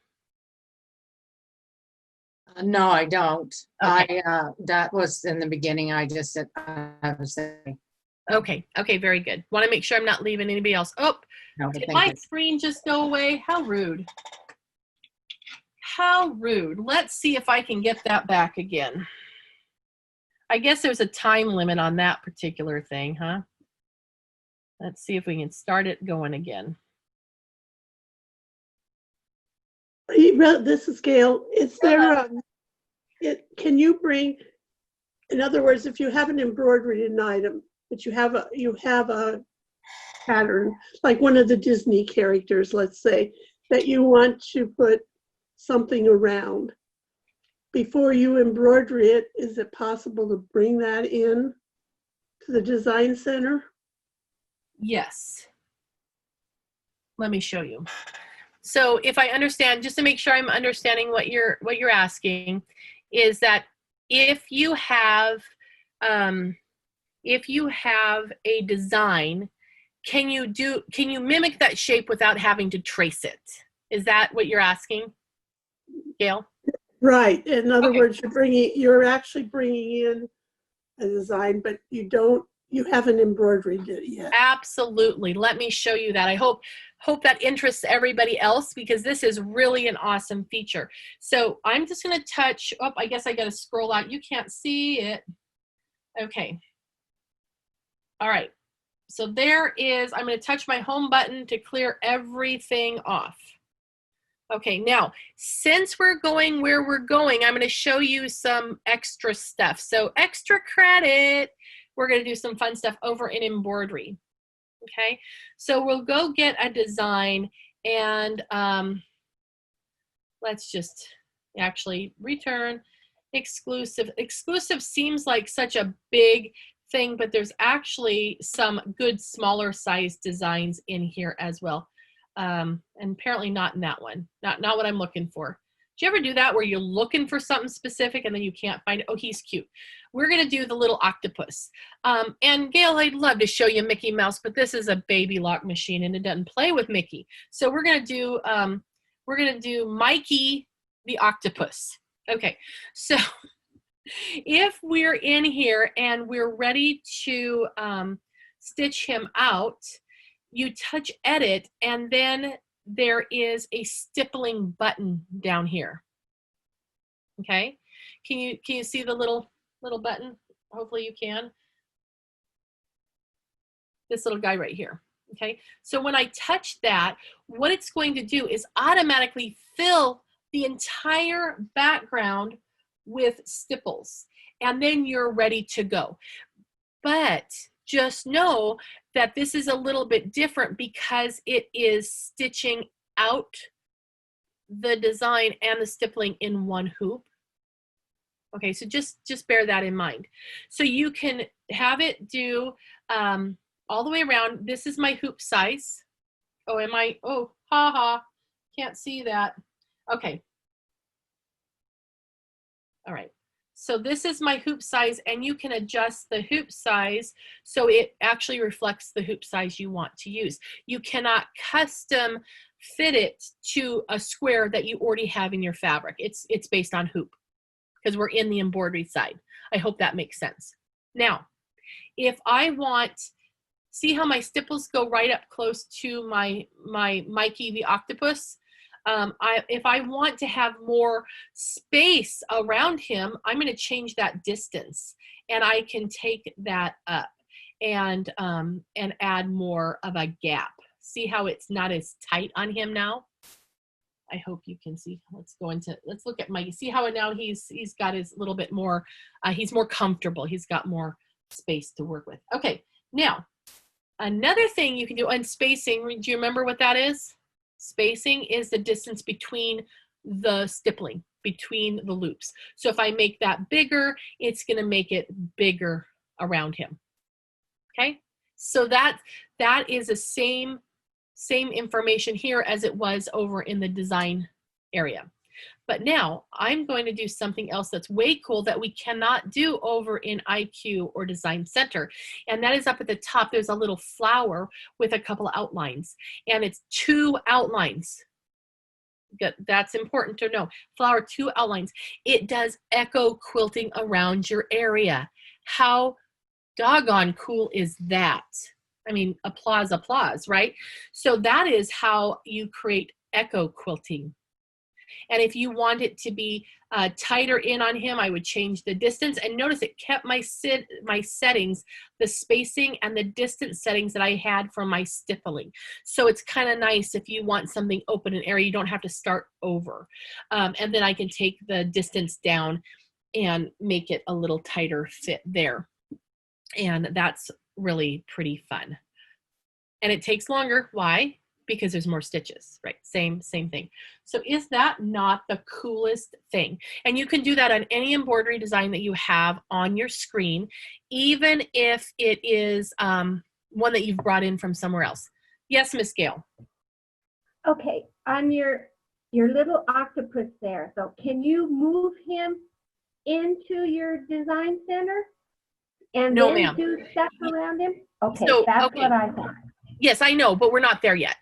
No, I don't. Okay. That was in the beginning. I just said I was saying. Okay. Okay. Very good. Want to make sure I'm not leaving anybody else. Oh, No, did thank my you. screen just go away? How rude. How rude. Let's see if I can get that back again. I guess there's a time limit on that particular thing, huh? Let's see if we can start it going again. This is Gail. Is there can you bring, in other words, if you have an embroidered item, but you have a pattern, like one of the Disney characters, let's say, that you want to put something around, before you embroider it, is it possible to bring that in to the design center? Yes. Let me show you. So if I understand, just to make sure I'm understanding what you're asking, is that if you have a design, can you mimic that shape without having to trace it? Is that what you're asking, Gail? Right. In other Okay. words, you're actually bringing in a design, but you haven't embroidered it yet. Absolutely. Let me show you that. I hope that interests everybody else, because this is really an awesome feature. So I'm just going to touch, I guess I got to scroll out. You can't see it. Okay. All right. So there is, I'm going to touch my home button to clear everything off. Okay, now, since we're going where we're going, I'm going to show you some extra stuff. So extra credit, we're going to do some fun stuff over in embroidery. Okay, so we'll go get a design, and let's just actually return exclusive. Exclusive seems like such a big thing, but there's actually some good smaller size designs in here as well. And apparently not in that one. Not what I'm looking for. Do you ever do that where you're looking for something specific and then you can't find it? Oh, he's cute. We're going to do the little octopus. And Gail, I'd love to show you Mickey Mouse, but this is a baby lock machine and it doesn't play with Mickey. So we're going to do Mikey the octopus. Okay. So if we're in here and we're ready to stitch him out, you touch edit, and then there is a stippling button down here. Okay, can you see the little button? Hopefully you can. This little guy right here. Okay, so when I touch that, what it's going to do is automatically fill the entire background with stipples, and then you're ready to go. But just know that this is a little bit different because it is stitching out the design and the stippling in one hoop. Okay, so just bear that in mind. So you can have it do all the way around. This is my hoop size. Oh, haha, can't see that. Okay. All right. So this is my hoop size, and you can adjust the hoop size so it actually reflects the hoop size you want to use. You cannot custom fit it to a square that you already have in your fabric. It's based on hoop because we're in the embroidery side. I hope that makes sense. Now, if I want, see how my stipples go right up close to my Mikey the octopus? If I want to have more space around him, I'm going to change that distance, and I can take that up and add more of a gap. See how it's not as tight on him now? I hope you can see. Let's look at Mikey. See how now he's got his little bit more, he's more comfortable. He's got more space to work with. Okay, now, another thing you can do on spacing, do you remember what that is? Spacing is the distance between the stippling, between the loops. So if I make that bigger, it's gonna make it bigger around him, okay? So that is the same information here as it was over in the design area. But now I'm going to do something else that's way cool that we cannot do over in IQ or Design Center. And that is up at the top, there's a little flower with a couple of outlines. And it's 2 outlines. That's important to know. Flower, 2 outlines. It does echo quilting around your area. How doggone cool is that? I mean, applause, applause, right? So that is how you create echo quilting. And if you want it to be tighter in on him, I would change the distance. And notice it kept my settings, the spacing and the distance settings that I had from my stippling. So it's kind of nice if you want something open and airy, you don't have to start over. And then I can take the distance down and make it a little tighter fit there. And that's really pretty fun. And it takes longer. Why? Because there's more stitches, right? Same thing. So is that not the coolest thing? And you can do that on any embroidery design that you have on your screen, even if it is one that you've brought in from somewhere else. Yes, Miss Gail. Okay, on your little octopus there, so can you move him into your design center and No, then ma'am. do stuff around him? Okay, So, that's okay. what I thought. Yes, I know, but we're not there yet.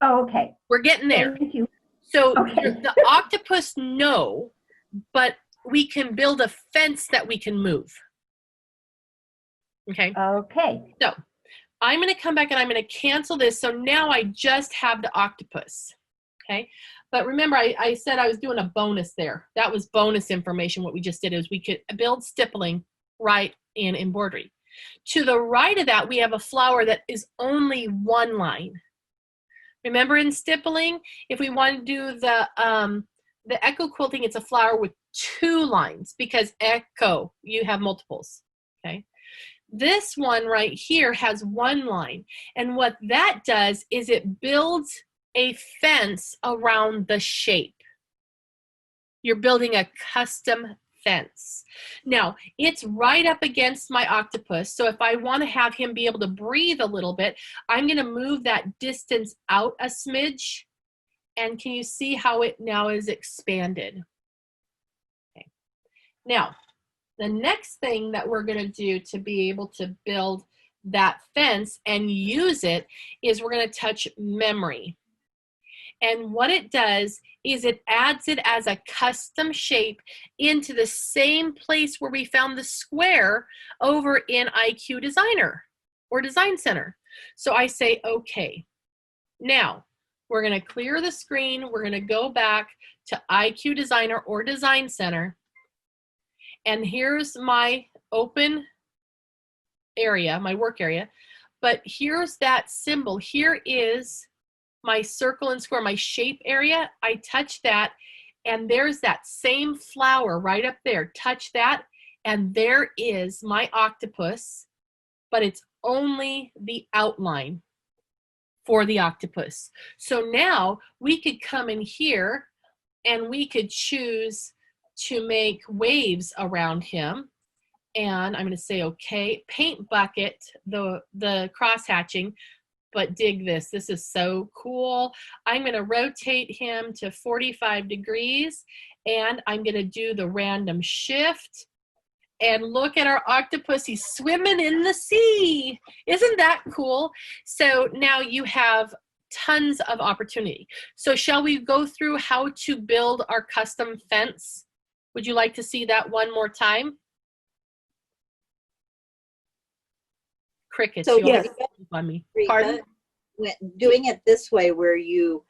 Oh, okay. We're getting there. Thank you. So Okay. the octopus, no, but we can build a fence that we can move. Okay. Okay. So I'm going to come back and I'm going to cancel this. So now I just have the octopus. Okay. But remember, I said I was doing a bonus there. That was bonus information. What we just did is we could build stippling right in embroidery. To the right of that, we have a flower that is only 1 line. Remember in stippling, if we want to do the echo quilting, it's a flower with 2 lines because echo, you have multiples, okay? This one right here has 1 line. And what that does is it builds a fence around the shape. You're building a custom fence. Now, it's right up against my octopus, so if I want to have him be able to breathe a little bit, I'm going to move that distance out a smidge, and can you see how it now is expanded? Okay. Now, the next thing that we're going to do to be able to build that fence and use it is we're going to touch memory. And what it does is it adds it as a custom shape into the same place where we found the square over in IQ Designer or Design Center. So I say, okay. Now, we're going to clear the screen. We're going to go back to IQ Designer or Design Center. And here's my open area, my work area. But here's that symbol. Here is my circle and square, my shape area. I touch that, and there's that same flower right up there. Touch that, and there is my octopus, but it's only the outline for the octopus. So now we could come in here and we could choose to make waves around him. And I'm going to say, okay, paint bucket, the cross hatching. But dig this, this is so cool. I'm gonna rotate him to 45 degrees and I'm gonna do the random shift. And look at our octopus, he's swimming in the sea. Isn't that cool? So now you have tons of opportunity. So shall we go through how to build our custom fence? Would you like to see that one more time? Crickets, So you yes, on me. Reva, Pardon? doing it this way where you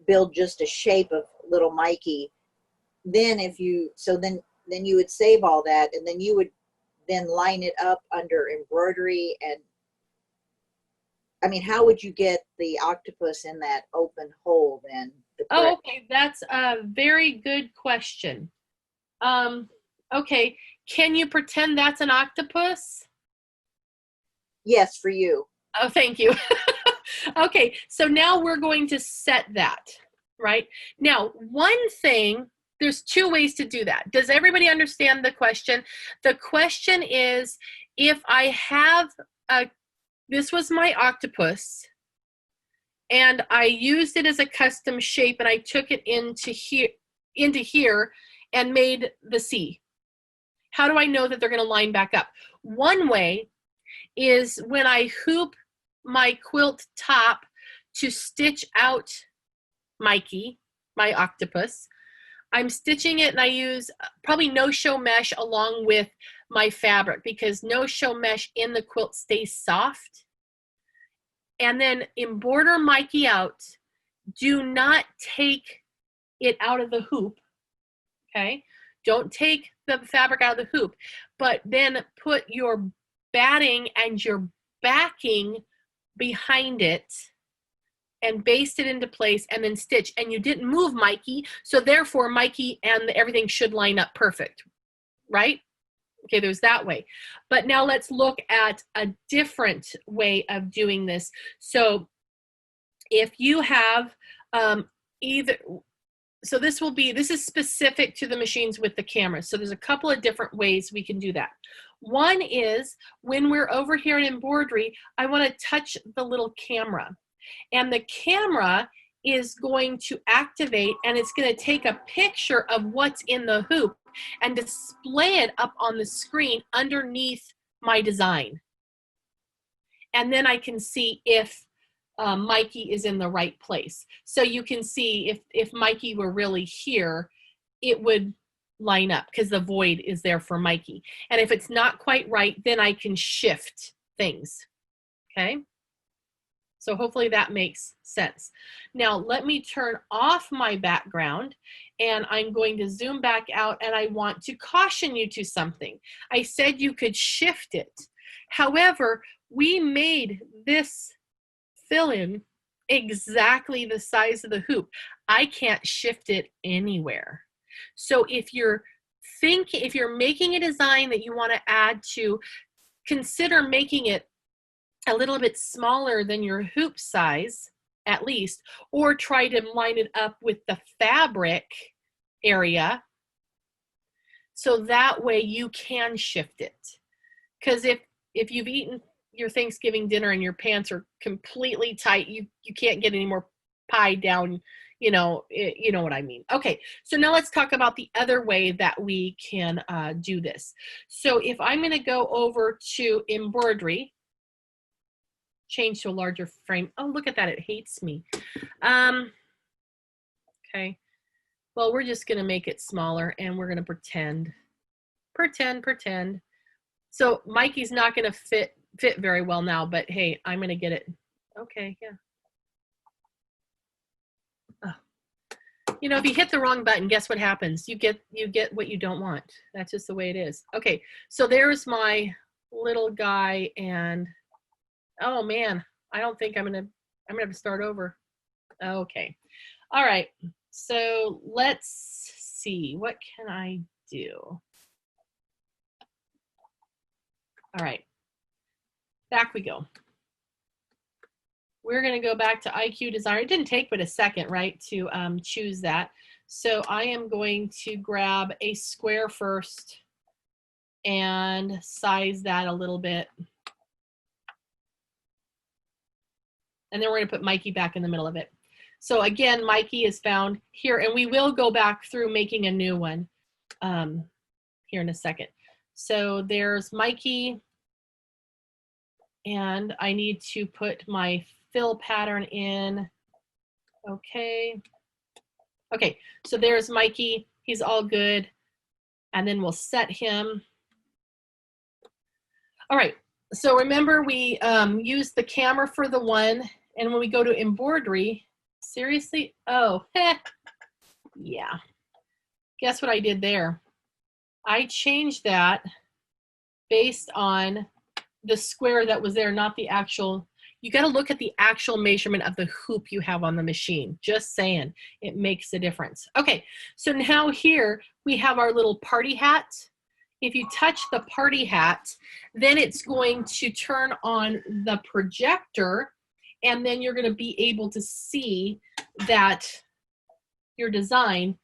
build just a shape of little Mikey, then if you, so then you would save all that, and then you would then line it up under embroidery. And I mean, how would you get the octopus in that open hole then? Oh, okay, that's a very good question. Okay, can you pretend that's an octopus? Yes, for you. Oh, thank you. Okay, so now we're going to set that, right? Now, one thing, there's two ways to do that. Does everybody understand the question? The question is, if I have this was my octopus, and I used it as a custom shape, and I took it into here and made the C. How do I know that they're going to line back up? One way is when I hoop my quilt top to stitch out Mikey, my octopus. I'm stitching it, and I use probably no-show mesh along with my fabric, because no-show mesh in the quilt stays soft. And then embroider Mikey out. Do not take it out of the hoop, okay? Don't take the fabric out of the hoop, but then put your batting and your backing behind it and baste it into place, and then stitch. And you didn't move Mikey, so therefore Mikey and everything should line up perfect, right? Okay, there's that way. But now let's look at a different way of doing this. So if you have so this is specific to the machines with the camera. So there's a couple of different ways we can do that. One is when we're over here in embroidery, I want to touch the little camera. And the camera is going to activate, and it's going to take a picture of what's in the hoop and display it up on the screen underneath my design. And then I can see if Mikey is in the right place. So you can see if Mikey were really here, it would line up because the void is there for Mikey. And if it's not quite right, then I can shift things, okay? So hopefully that makes sense. Now let me turn off my background, and I'm going to zoom back out, and I want to caution you to something. I said you could shift it. However, we made this fill-in exactly the size of the hoop. I can't shift it anywhere. So if you're making a design that you want to add to, consider making it a little bit smaller than your hoop size, at least, or try to line it up with the fabric area, so that way you can shift it. Because if you've eaten your Thanksgiving dinner and your pants are completely tight, you can't get any more pie down, you know what I mean. Okay, so now let's talk about the other way that we can do this. So if I'm going to go over to embroidery, change to a larger frame. Oh, look at that, it hates me. Okay, well, we're just going to make it smaller, and we're going to pretend. So Mikey's not going to fit very well now, but hey, I'm going to get it. Okay, yeah. You know, if you hit the wrong button, guess what happens? You get what you don't want. That's just the way it is. Okay, so there's my little guy, and oh man, I don't think I'm gonna have to start over. Okay, all right. So let's see, what can I do? All right, back we go. We're going to go back to IQ Designer. It didn't take but a second, right, to choose that. So I am going to grab a square first and size that a little bit. And then we're going to put Mikey back in the middle of it. So again, Mikey is found here, and we will go back through making a new one here in a second. So there's Mikey, and I need to put my fill pattern in. Okay, so there's Mikey, he's all good, and then we'll set him. All right, so remember we used the camera for the one, and when we go to embroidery, Seriously? Oh, yeah. Guess what I did there? I changed that based on the square that was there, not the actual. You got to look at the actual measurement of the hoop you have on the machine. Just saying, it makes a difference. Okay, so now here we have our little party hat. If you touch the party hat, then it's going to turn on the projector, and then you're going to be able to see that your design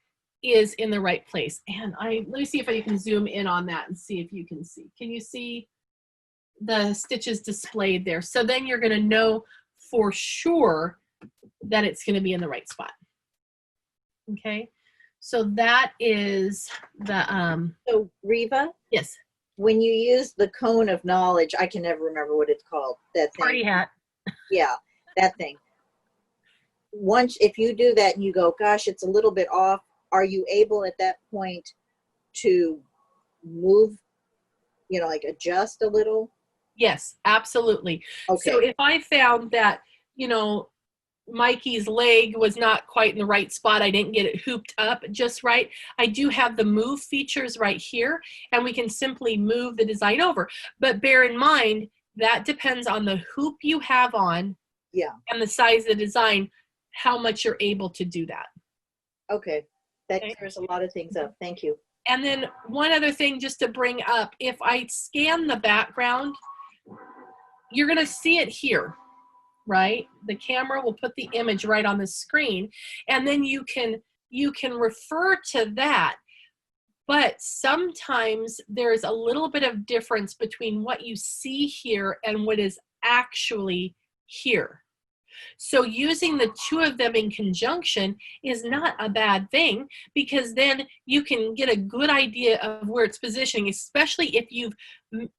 is in the right place. And let me see if I can zoom in on that and see if you can see. Can you see the stitches displayed there? So then you're going to know for sure that it's going to be in the right spot. Okay, so that is the So Reva, yes, when you use the cone of knowledge, I can never remember what it's called. That thing. party hat. Yeah, that thing. Once, if you do that and you go, gosh, it's a little bit off, are you able at that point to move, you know, like adjust a little? Yes, absolutely. Okay. So if I found that, you know, Mikey's leg was not quite in the right spot, I didn't get it hooped up just right, I do have the move features right here, and we can simply move the design over. But bear in mind, that depends on the hoop you have on, Yeah. and the size of the design, how much you're able to do that. Okay. That Okay. clears a lot of things up. Thank you. And then one other thing just to bring up, if I scan the background, you're going to see it here, right? The camera will put the image right on the screen, and then you can refer to that. But sometimes there's a little bit of difference between what you see here and what is actually here. So using the two of them in conjunction is not a bad thing, because then you can get a good idea of where it's positioning, especially if you've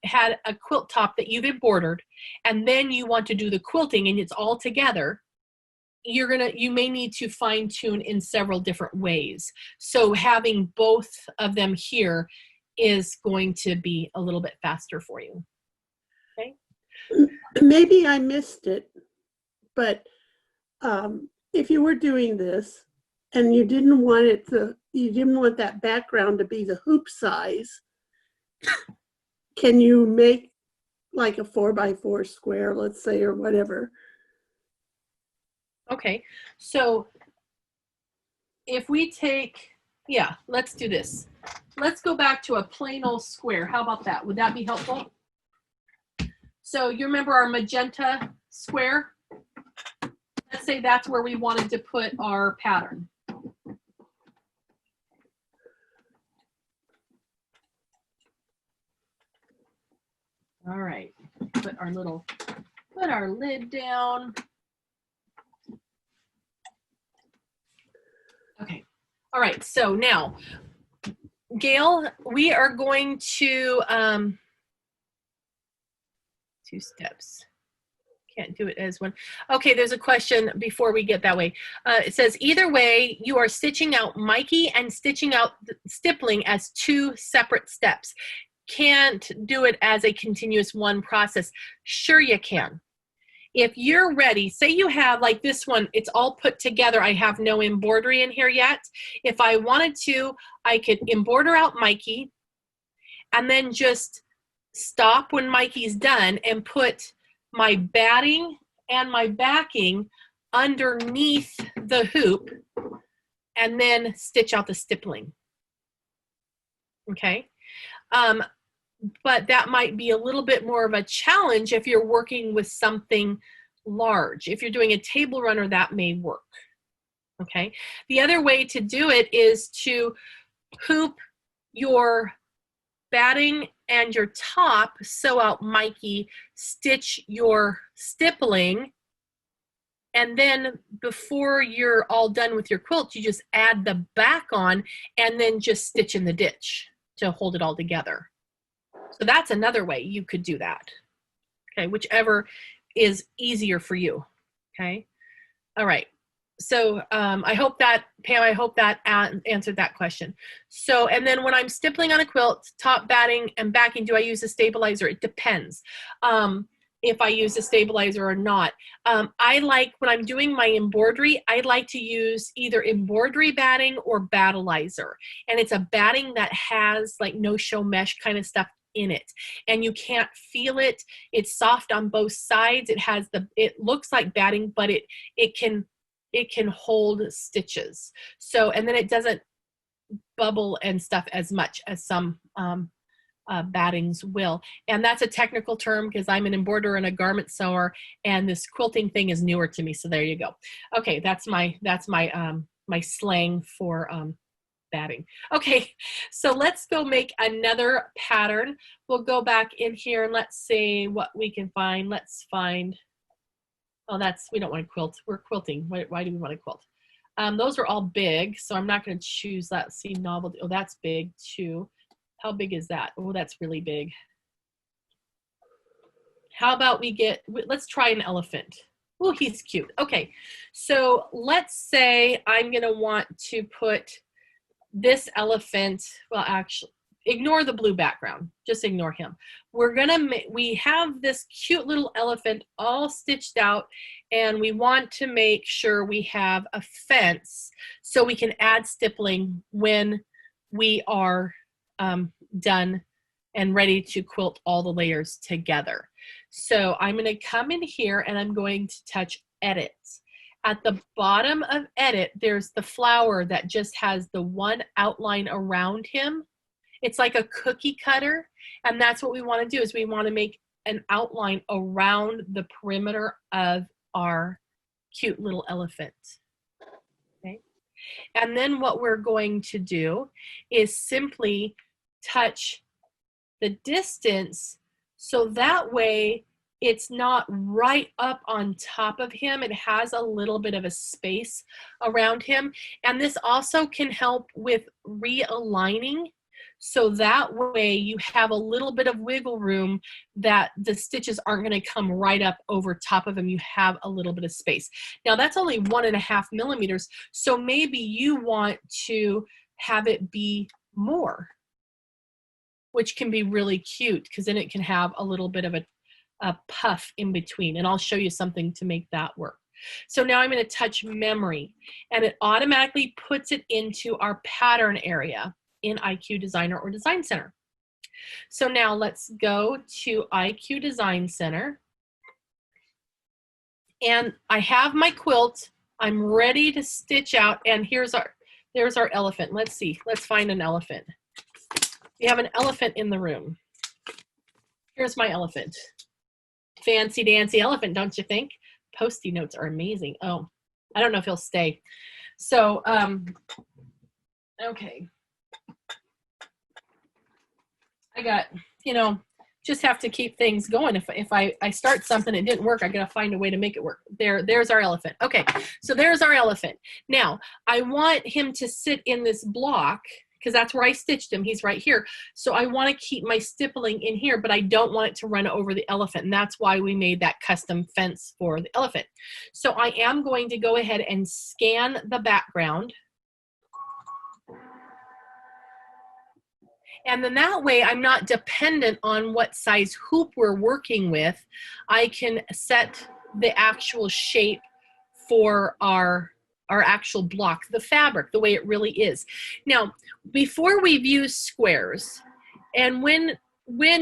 had a quilt top that you've embroidered and then you want to do the quilting and it's all together. You may need to fine tune in several different ways. So having both of them here is going to be a little bit faster for you. Okay. Maybe I missed it, but if you were doing this and you didn't want that background to be the hoop size, can you make like a 4x4 square, let's say, or whatever? Okay, so if we take, yeah, let's do this. Let's go back to a plain old square. How about that? Would that be helpful? So you remember our magenta square? Let's say that's where we wanted to put our pattern. All right, put our lid down. Okay, all right, so now, Gail, we are going to, 2 steps. Can't do it as one. Okay, there's a question before we get that way. It says, either way, you are stitching out Mikey and stitching out stippling as 2 separate steps. Can't do it as a continuous one process. Sure you can. If you're ready, say you have like this one, it's all put together. I have no embroidery in here yet. If I wanted to, I could embroider out Mikey and then just stop when Mikey's done and put my batting and my backing underneath the hoop and then stitch out the stippling. Okay. But that might be a little bit more of a challenge if you're working with something large. If you're doing a table runner, that may work. Okay. The other way to do it is to hoop your batting and your top, sew out Mikey, stitch your stippling, and then before you're all done with your quilt, you just add the back on and then just stitch in the ditch to hold it all together. So that's another way you could do that. Okay, whichever is easier for you. Okay, all right. So I hope that, Pam, I hope that answered that question. So, and then when I'm stippling on a quilt, top batting and backing, do I use a stabilizer? It depends. if I use a stabilizer or not. I like, when I'm doing my embroidery, I like to use either embroidery batting or battleizer. And it's a batting that has like no-show mesh kind of stuff in it. And you can't feel it. It's soft on both sides. It looks like batting, but it can hold stitches. So, and then it doesn't bubble and stuff as much as some battings will. And that's a technical term because I'm an embroiderer and a garment sewer, and this quilting thing is newer to me. So there you go. Okay, that's my my slang for batting. Okay, so let's go make another pattern. We'll go back in here and let's see what we can find. Let's find, oh, we don't want to quilt. We're quilting. Why do we want to quilt? Those are all big, so I'm not going to choose that. See, novelty. Oh, that's big too. How big is that? Oh, that's really big. How about let's try an elephant. Oh, he's cute. Okay, so let's say I'm going to want to put this elephant, well, actually, ignore the blue background. Just ignore him. We have this cute little elephant all stitched out, and we want to make sure we have a fence so we can add stippling when we are done and ready to quilt all the layers together. So I'm going to come in here and I'm going to touch edit. At the bottom of edit, there's the flower that just has the one outline around him. It's like a cookie cutter, and that's what we want to do, is we want to make an outline around the perimeter of our cute little elephant. Okay. And then what we're going to do is simply touch the distance so that way it's not right up on top of him. It has a little bit of a space around him. And this also can help with realigning. So that way you have a little bit of wiggle room that the stitches aren't going to come right up over top of them. You have a little bit of space. Now that's only 1.5 millimeters. So maybe you want to have it be more, which can be really cute because then it can have a little bit of a puff in between. And I'll show you something to make that work. So now I'm going to touch memory, and it automatically puts it into our pattern area in IQ Designer or Design Center. So now let's go to IQ Design Center. And I have my quilt. I'm ready to stitch out, and there's our elephant. Let's see. Let's find an elephant. We have an elephant in the room. Here's my elephant. Fancy dancy elephant, don't you think? Post-it notes are amazing. Oh, I don't know if he'll stay. So, okay. I got, just have to keep things going. If I start something, it didn't work, I gotta find a way to make it work. There's our elephant. Okay, so there's our elephant. Now, I want him to sit in this block because that's where I stitched him. He's right here. So I want to keep my stippling in here, but I don't want it to run over the elephant. And that's why we made that custom fence for the elephant. So I am going to go ahead and scan the background. And then that way I'm not dependent on what size hoop we're working with. I can set the actual shape for our actual block, the fabric, the way it really is. Now, before we've used squares, and when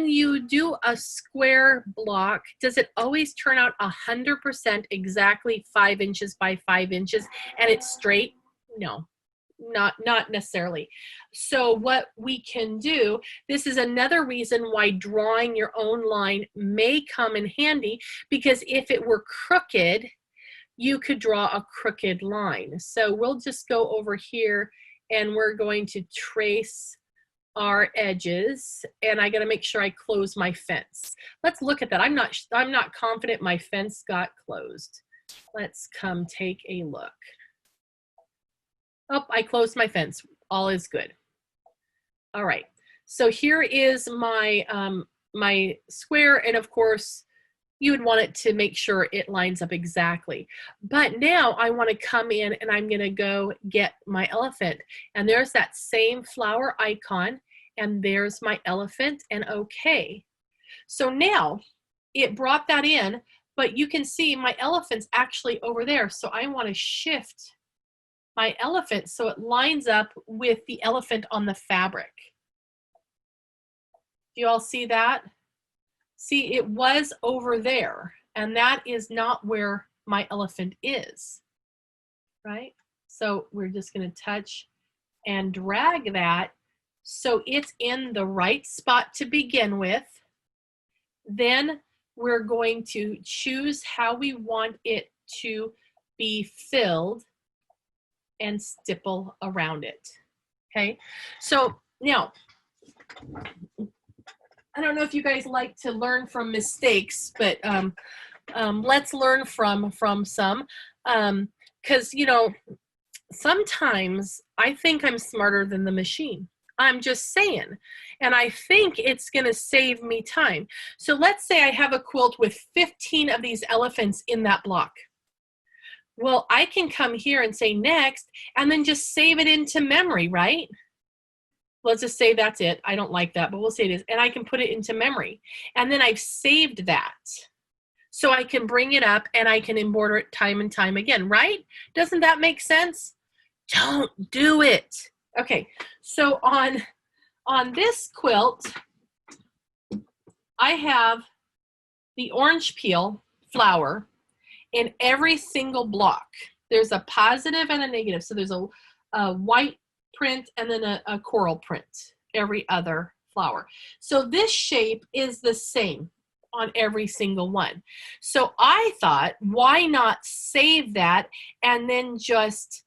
you do a square block, does it always turn out 100% exactly 5 inches by 5 inches and it's straight? No. Not necessarily. So what we can do, this is another reason why drawing your own line may come in handy, because if it were crooked, you could draw a crooked line. So we'll just go over here and we're going to trace our edges, and I got to make sure I close my fence. Let's look at that. I'm not confident my fence got closed. Let's come take a look. Oh, I closed my fence. All is good. All right. So here is my my square, and of course you would want it to make sure it lines up exactly. But now I want to come in and I'm going to go get my elephant. And there's that same flower icon, and there's my elephant, and okay. So now it brought that in, but you can see my elephant's actually over there. So I want to shift my elephant so it lines up with the elephant on the fabric. Do you all see that? See, it was over there, and that is not where my elephant is, right? So we're just going to touch and drag that so it's in the right spot to begin with. Then we're going to choose how we want it to be filled and stipple around it. Okay, so now, I don't know if you guys like to learn from mistakes, but let's learn from some, because you know, sometimes I think I'm smarter than the machine. I'm just saying, and I think it's going to save me time. So let's say I have a quilt with 15 of these elephants in that block. Well, I can come here and say next, and then just save it into memory, right? Let's just say that's it. I don't like that, but we'll say it is. And I can put it into memory. And then I've saved that. So I can bring it up and I can embroider it time and time again, right? Doesn't that make sense? Don't do it. Okay, so on this quilt, I have the orange peel flower in every single block. There's a positive and a negative. So there's a white print and then a coral print every other flower. So this shape is the same on every single one. So I thought, why not save that and then just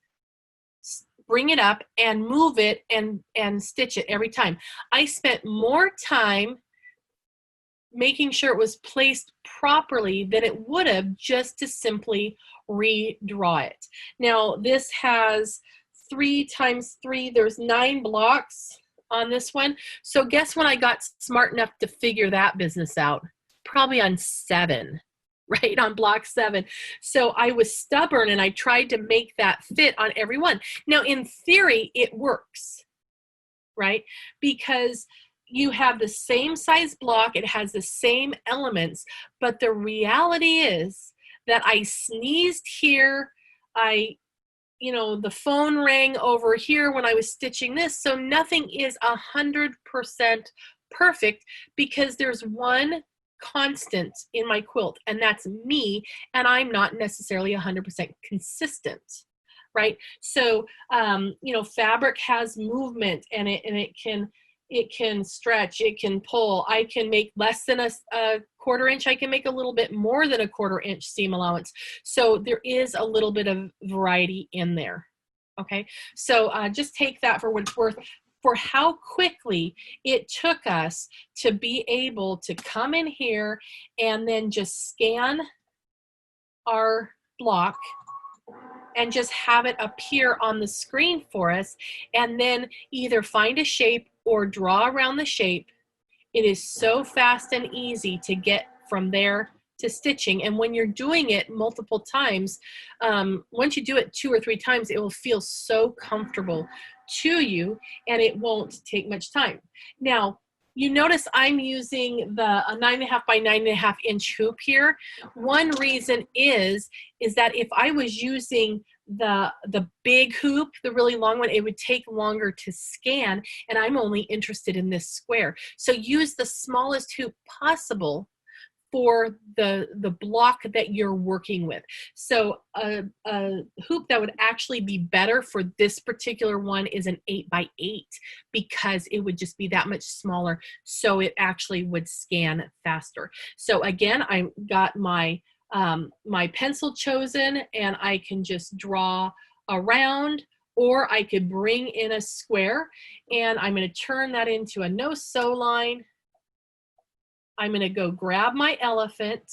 bring it up and move it and stitch it every time. I spent more time making sure it was placed properly than it would have just to simply redraw it. Now this has 3 times 3, there's 9 blocks on this one. So guess when I got smart enough to figure that business out? Probably on 7, right? On block 7. So I was stubborn and I tried to make that fit on every one. Now in theory, it works, right? Because you have the same size block, it has the same elements, but the reality is that I sneezed here, the phone rang over here when I was stitching this, so nothing is 100% perfect because there's one constant in my quilt, and that's me, and I'm not necessarily 100% consistent, right? So, fabric has movement, and it can stretch, it can pull. I can make less than a quarter inch. I can make a little bit more than a quarter inch seam allowance. So there is a little bit of variety in there. Okay, so just take that for what it's worth for how quickly it took us to be able to come in here and then just scan our block and just have it appear on the screen for us, and then either find a shape or draw around the shape. It is so fast and easy to get from there to stitching. And when you're doing it multiple times, once you do it 2 or 3 times, it will feel so comfortable to you and it won't take much time. Now, you notice I'm using the 9.5 by 9.5 inch hoop here. One reason is that if I was using the big hoop, the really long one, it would take longer to scan, and I'm only interested in this square. So use the smallest hoop possible for the block that you're working with. So a hoop that would actually be better for this particular one is an 8 by 8 because it would just be that much smaller, so it actually would scan faster. So again, I got my my pencil chosen, and I can just draw around, or I could bring in a square, and I'm going to turn that into a no-sew line. I'm going to go grab my elephant.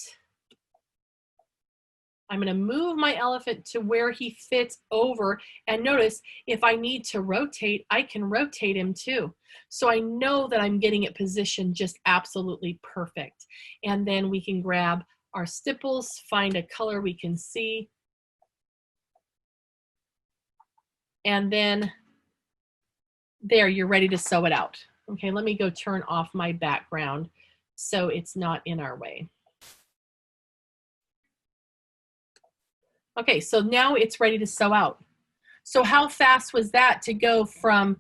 I'm going to move my elephant to where he fits over. And notice, if I need to rotate, I can rotate him too. So I know that I'm getting it positioned just absolutely perfect. And then we can grab our stipples, find a color we can see. And then there, you're ready to sew it out. Okay, let me go turn off my background so it's not in our way. Okay, so now it's ready to sew out. So how fast was that to go from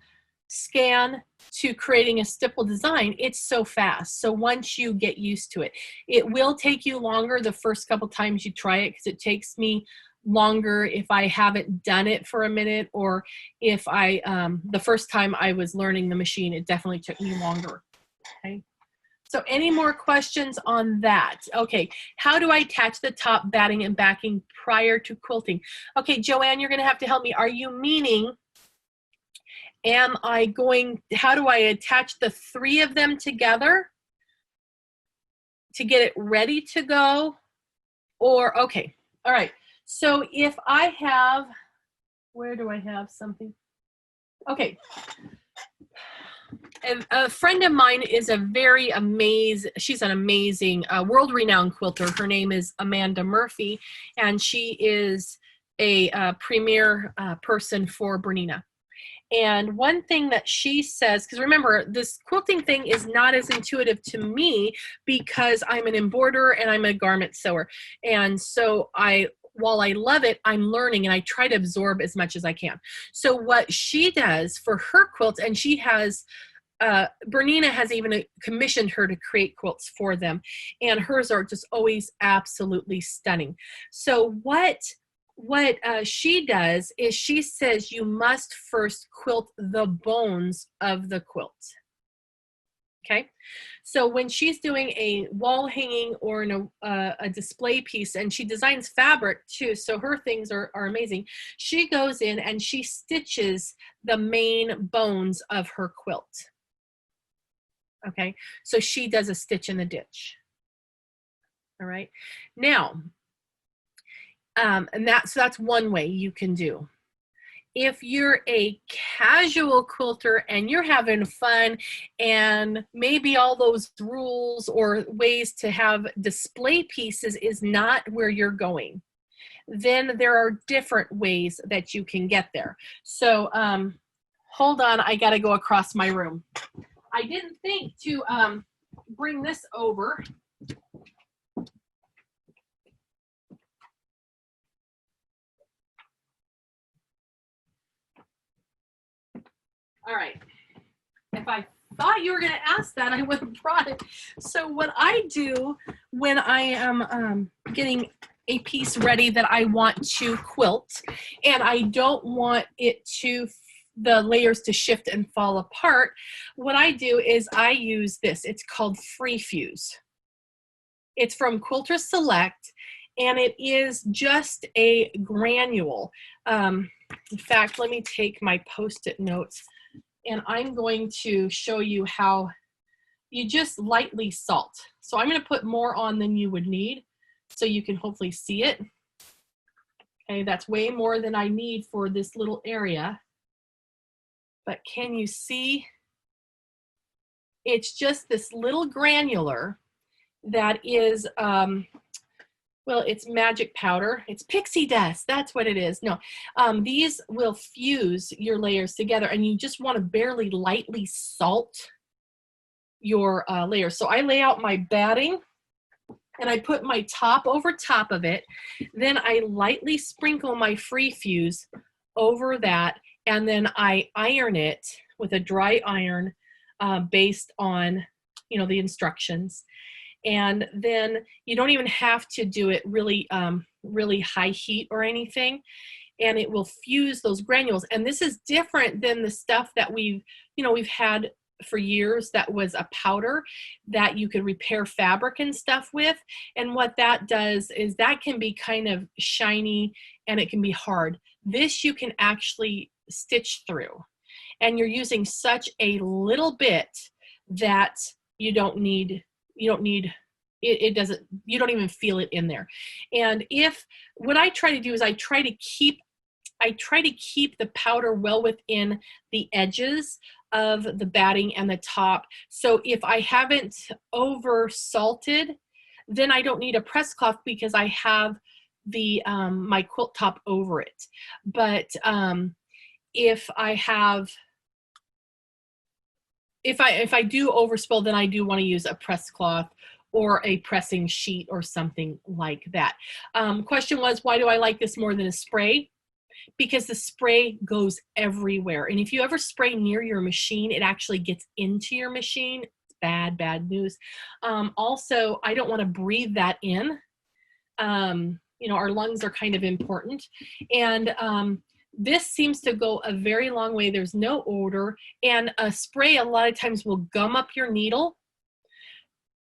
scan to creating a stipple design? It's so fast. So once you get used to it, it will take you longer the first couple times you try it, because it takes me longer if I haven't done it for a minute, or if I, the first time I was learning the machine, it definitely took me longer. Okay. So any more questions on that? Okay, how do I attach the top batting and backing prior to quilting? Okay, Joanne, you're gonna have to help me. Are you meaning, how do I attach the 3 of them together to get it ready to go? Or, okay, all right. So if I have, where do I have something? Okay. And a friend of mine is she's an amazing world-renowned quilter. Her name is Amanda Murphy, and she is a premier person for Bernina. And one thing that she says, because remember, this quilting thing is not as intuitive to me because I'm an embroiderer and I'm a garment sewer. And so while I love it, I'm learning and I try to absorb as much as I can. So what she does for her quilts, and she has, Bernina has even commissioned her to create quilts for them, and hers are just always absolutely stunning. So what she does is she says you must first quilt the bones of the quilt. Okay, so when she's doing a wall hanging or a display piece, and she designs fabric too, so her things are amazing, she goes in and she stitches the main bones of her quilt. Okay, so she does a stitch in the ditch. All right, now, and that's one way you can do. If you're a casual quilter and you're having fun, and maybe all those rules or ways to have display pieces is not where you're going, then there are different ways that you can get there. So hold on, I got to go across my room. I didn't think to bring this over. All right. If I thought you were going to ask that, I would have brought it. So what I do when I am getting a piece ready that I want to quilt, and I don't want the layers to shift and fall apart, what I do is I use this. It's called Free Fuse. It's from Quilter Select, and it is just a granule. In fact, let me take my Post-it notes, and I'm going to show you how you just lightly salt. So I'm going to put more on than you would need, so you can hopefully see it. Okay, that's way more than I need for this little area. But can you see? It's just this little granular that is, well, it's magic powder. It's pixie dust. That's what it is. No, these will fuse your layers together, and you just want to barely lightly salt your layers. So I lay out my batting, and I put my top over top of it. Then I lightly sprinkle my Free Fuse over that, and then I iron it with a dry iron based on, the instructions. And then you don't even have to do it really, really high heat or anything, and it will fuse those granules. And this is different than the stuff that we've had for years that was a powder that you could repair fabric and stuff with. And what that does is that can be kind of shiny and it can be hard. This you can actually stitch through, and you're using such a little bit that you don't need it doesn't, you don't even feel it in there. And what I try to do is I try to keep the powder well within the edges of the batting and the top. So if I haven't over salted, then I don't need a press cloth because I have the my quilt top over it. But if I do overspill, then I do want to use a press cloth or a pressing sheet or something like that. Question was, why do I like this more than a spray? Because the spray goes everywhere. And if you ever spray near your machine, it actually gets into your machine. It's bad, bad news. Also, I don't want to breathe that in. You know, our lungs are kind of important. And this seems to go a very long way. There's no odor. And a spray a lot of times will gum up your needle.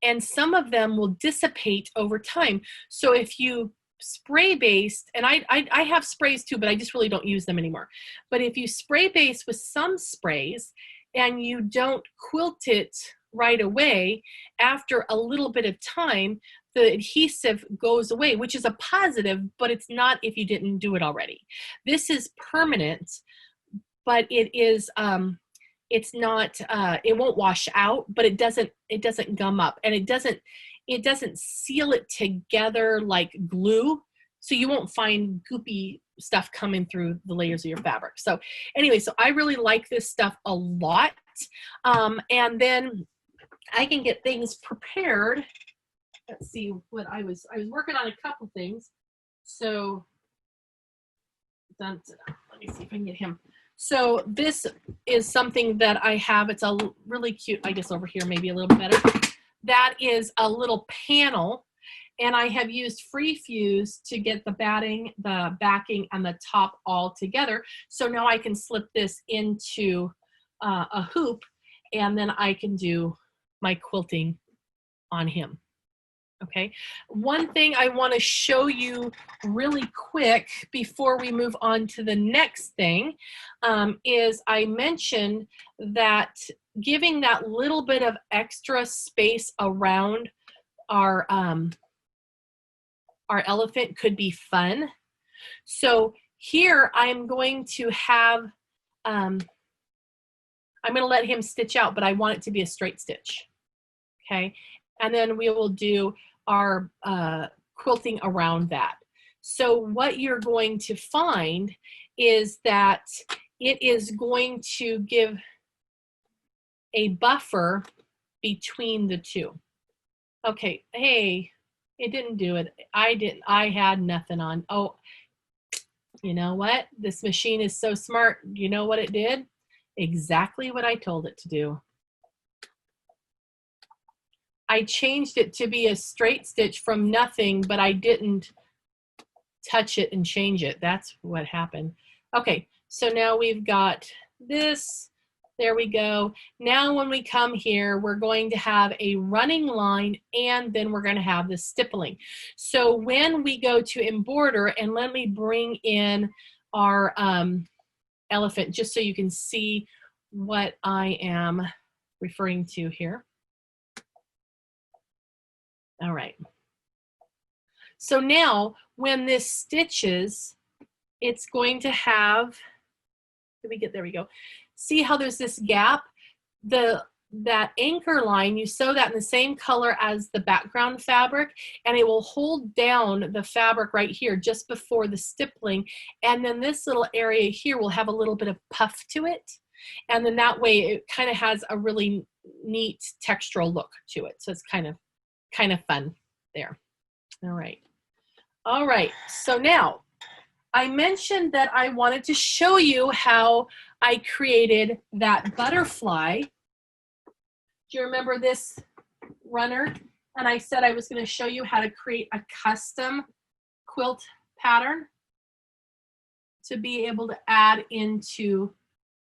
And some of them will dissipate over time. So if you spray based, and I have sprays too, but I just really don't use them anymore. But if you spray base with some sprays and you don't quilt it right away, after a little bit of time, the adhesive goes away, which is a positive, but it's not if you didn't do it already. This is permanent, but it is, it's not, it won't wash out, but it doesn't gum up, and it doesn't seal it together like glue. So you won't find goopy stuff coming through the layers of your fabric. So anyway, so I really like this stuff a lot. And then I can get things prepared. Let's see what I was working on a couple things. So let me see if I can get him. So this is something that I have. It's a really cute, I guess over here, maybe a little bit better. That is a little panel, and I have used free fuse to get the batting, the backing, and the top all together. So now I can slip this into a hoop, and then I can do my quilting on him. Okay, one thing I want to show you really quick before we move on to the next thing is I mentioned that giving that little bit of extra space around our elephant could be fun. So here I'm going to have, I'm going to let him stitch out, but I want it to be a straight stitch. Okay, and then we will do our quilting around that. So what you're going to find is that it is going to give a buffer between the two. Okay, hey, it didn't do it. I had nothing on. Oh, you know what? This machine is so smart. You know what it did? Exactly what I told it to do. I changed it to be a straight stitch from nothing, but I didn't touch it and change it. That's what happened. Okay, so now we've got this. There we go. Now when we come here, we're going to have a running line, and then we're going to have the stippling. So when we go to embroider, and let me bring in our elephant just so you can see what I am referring to here. All right. So now when this stitches, it's going to have, there we go. See how there's this gap? That anchor line, you sew that in the same color as the background fabric, and it will hold down the fabric right here just before the stippling. And then this little area here will have a little bit of puff to it. And then that way it kind of has a really neat textural look to it. So it's kind of fun there. All right. All right. So now I mentioned that I wanted to show you how I created that butterfly. Do you remember this runner? And I said I was going to show you how to create a custom quilt pattern to be able to add into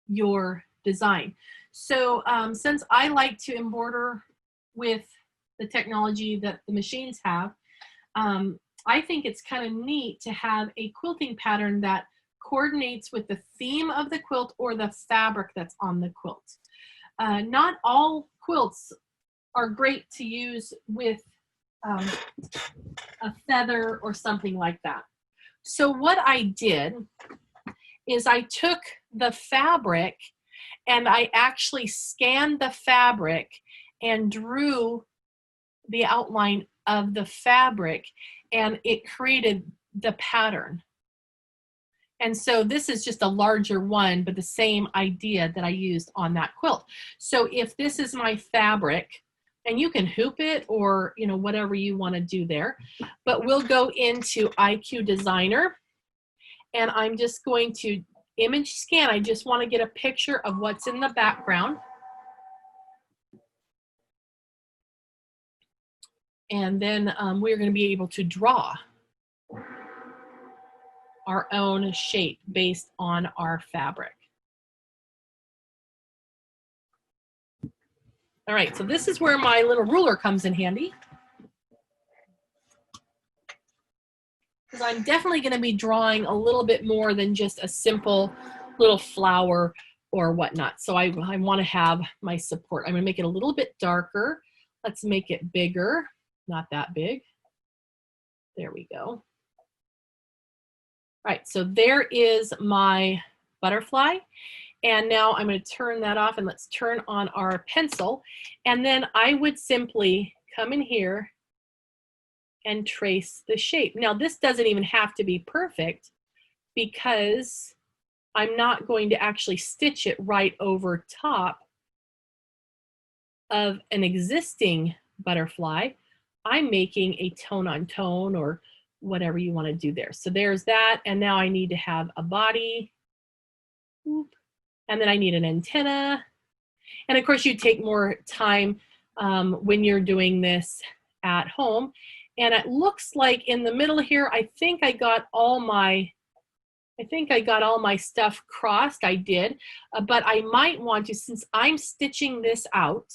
your design. So since I like to embroider with the technology that the machines have, I think it's kind of neat to have a quilting pattern that coordinates with the theme of the quilt or the fabric that's on the quilt. Not all quilts are great to use with a feather or something like that. So what I did is I took the fabric and I actually scanned the fabric and drew the outline of the fabric, and it created the pattern. And so this is just a larger one, but the same idea that I used on that quilt. So if this is my fabric, And you can hoop it or, you know, whatever you want to do there. But we'll go into IQ Designer, and I'm just going to image scan. I just want to get a picture of what's in the background. And then we're going to be able to draw our own shape based on our fabric. All right, so this is where my little ruler comes in handy. Because I'm definitely going to be drawing a little bit more than just a simple little flower or whatnot. So I want to have my support. I'm going to make it a little bit darker. Let's make it bigger. Not that big. There we go. All right, so there is my butterfly. And now I'm going to turn that off, and let's turn on our pencil. And then I would simply come in here and trace the shape. Now this doesn't even have to be perfect because I'm not going to actually stitch it right over top of an existing butterfly. I'm making a tone on tone or whatever you want to do there. So there's that. And now I need to have a body. Oop. And then I need an antenna. And of course you take more time when you're doing this at home. And it looks like in the middle here, I think I got all my stuff crossed. I did, but I might want to, since I'm stitching this out,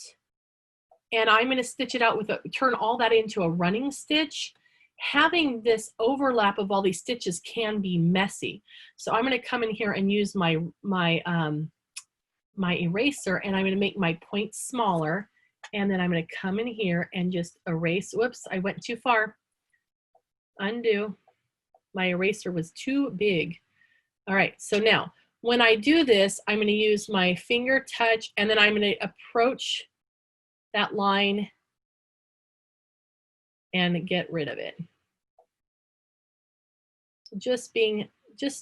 and I'm going to stitch it out with turn all that into a running stitch. Having this overlap of all these stitches can be messy. So I'm going to come in here and use my eraser, and I'm going to make my point smaller. And then I'm going to come in here and just erase. Whoops, I went too far. Undo. My eraser was too big. All right, so now when I do this, I'm going to use my finger touch, and then I'm going to approach that line and get rid of it. So just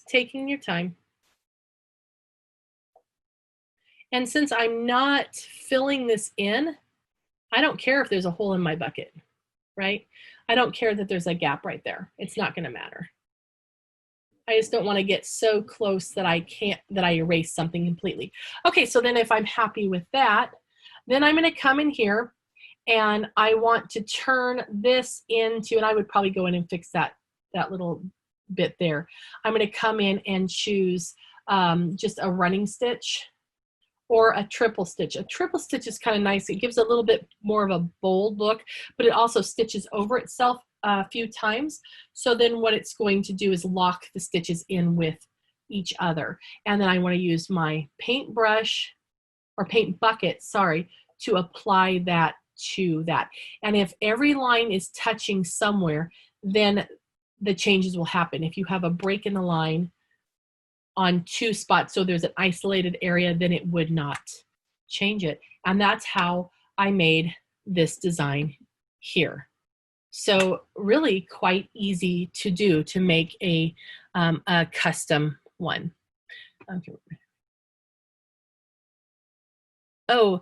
taking your time. And since I'm not filling this in, I don't care if there's a hole in my bucket, right? I don't care that there's a gap right there. It's not going to matter. I just don't want to get so close that I erase something completely. Okay, so then if I'm happy with that, then I'm going to come in here and I want to turn this into, and I would probably go in and fix that little bit there. I'm going to come in and choose just a running stitch or a triple stitch. A triple stitch is kind of nice. It gives a little bit more of a bold look, but it also stitches over itself a few times. So then what it's going to do is lock the stitches in with each other. And then I want to use my paintbrush or paint bucket, sorry, to apply that to that. And if every line is touching somewhere, then the changes will happen. If you have a break in the line on two spots, so there's an isolated area, then it would not change it. And that's how I made this design here. So really quite easy to do, to make a custom one. Okay. Oh,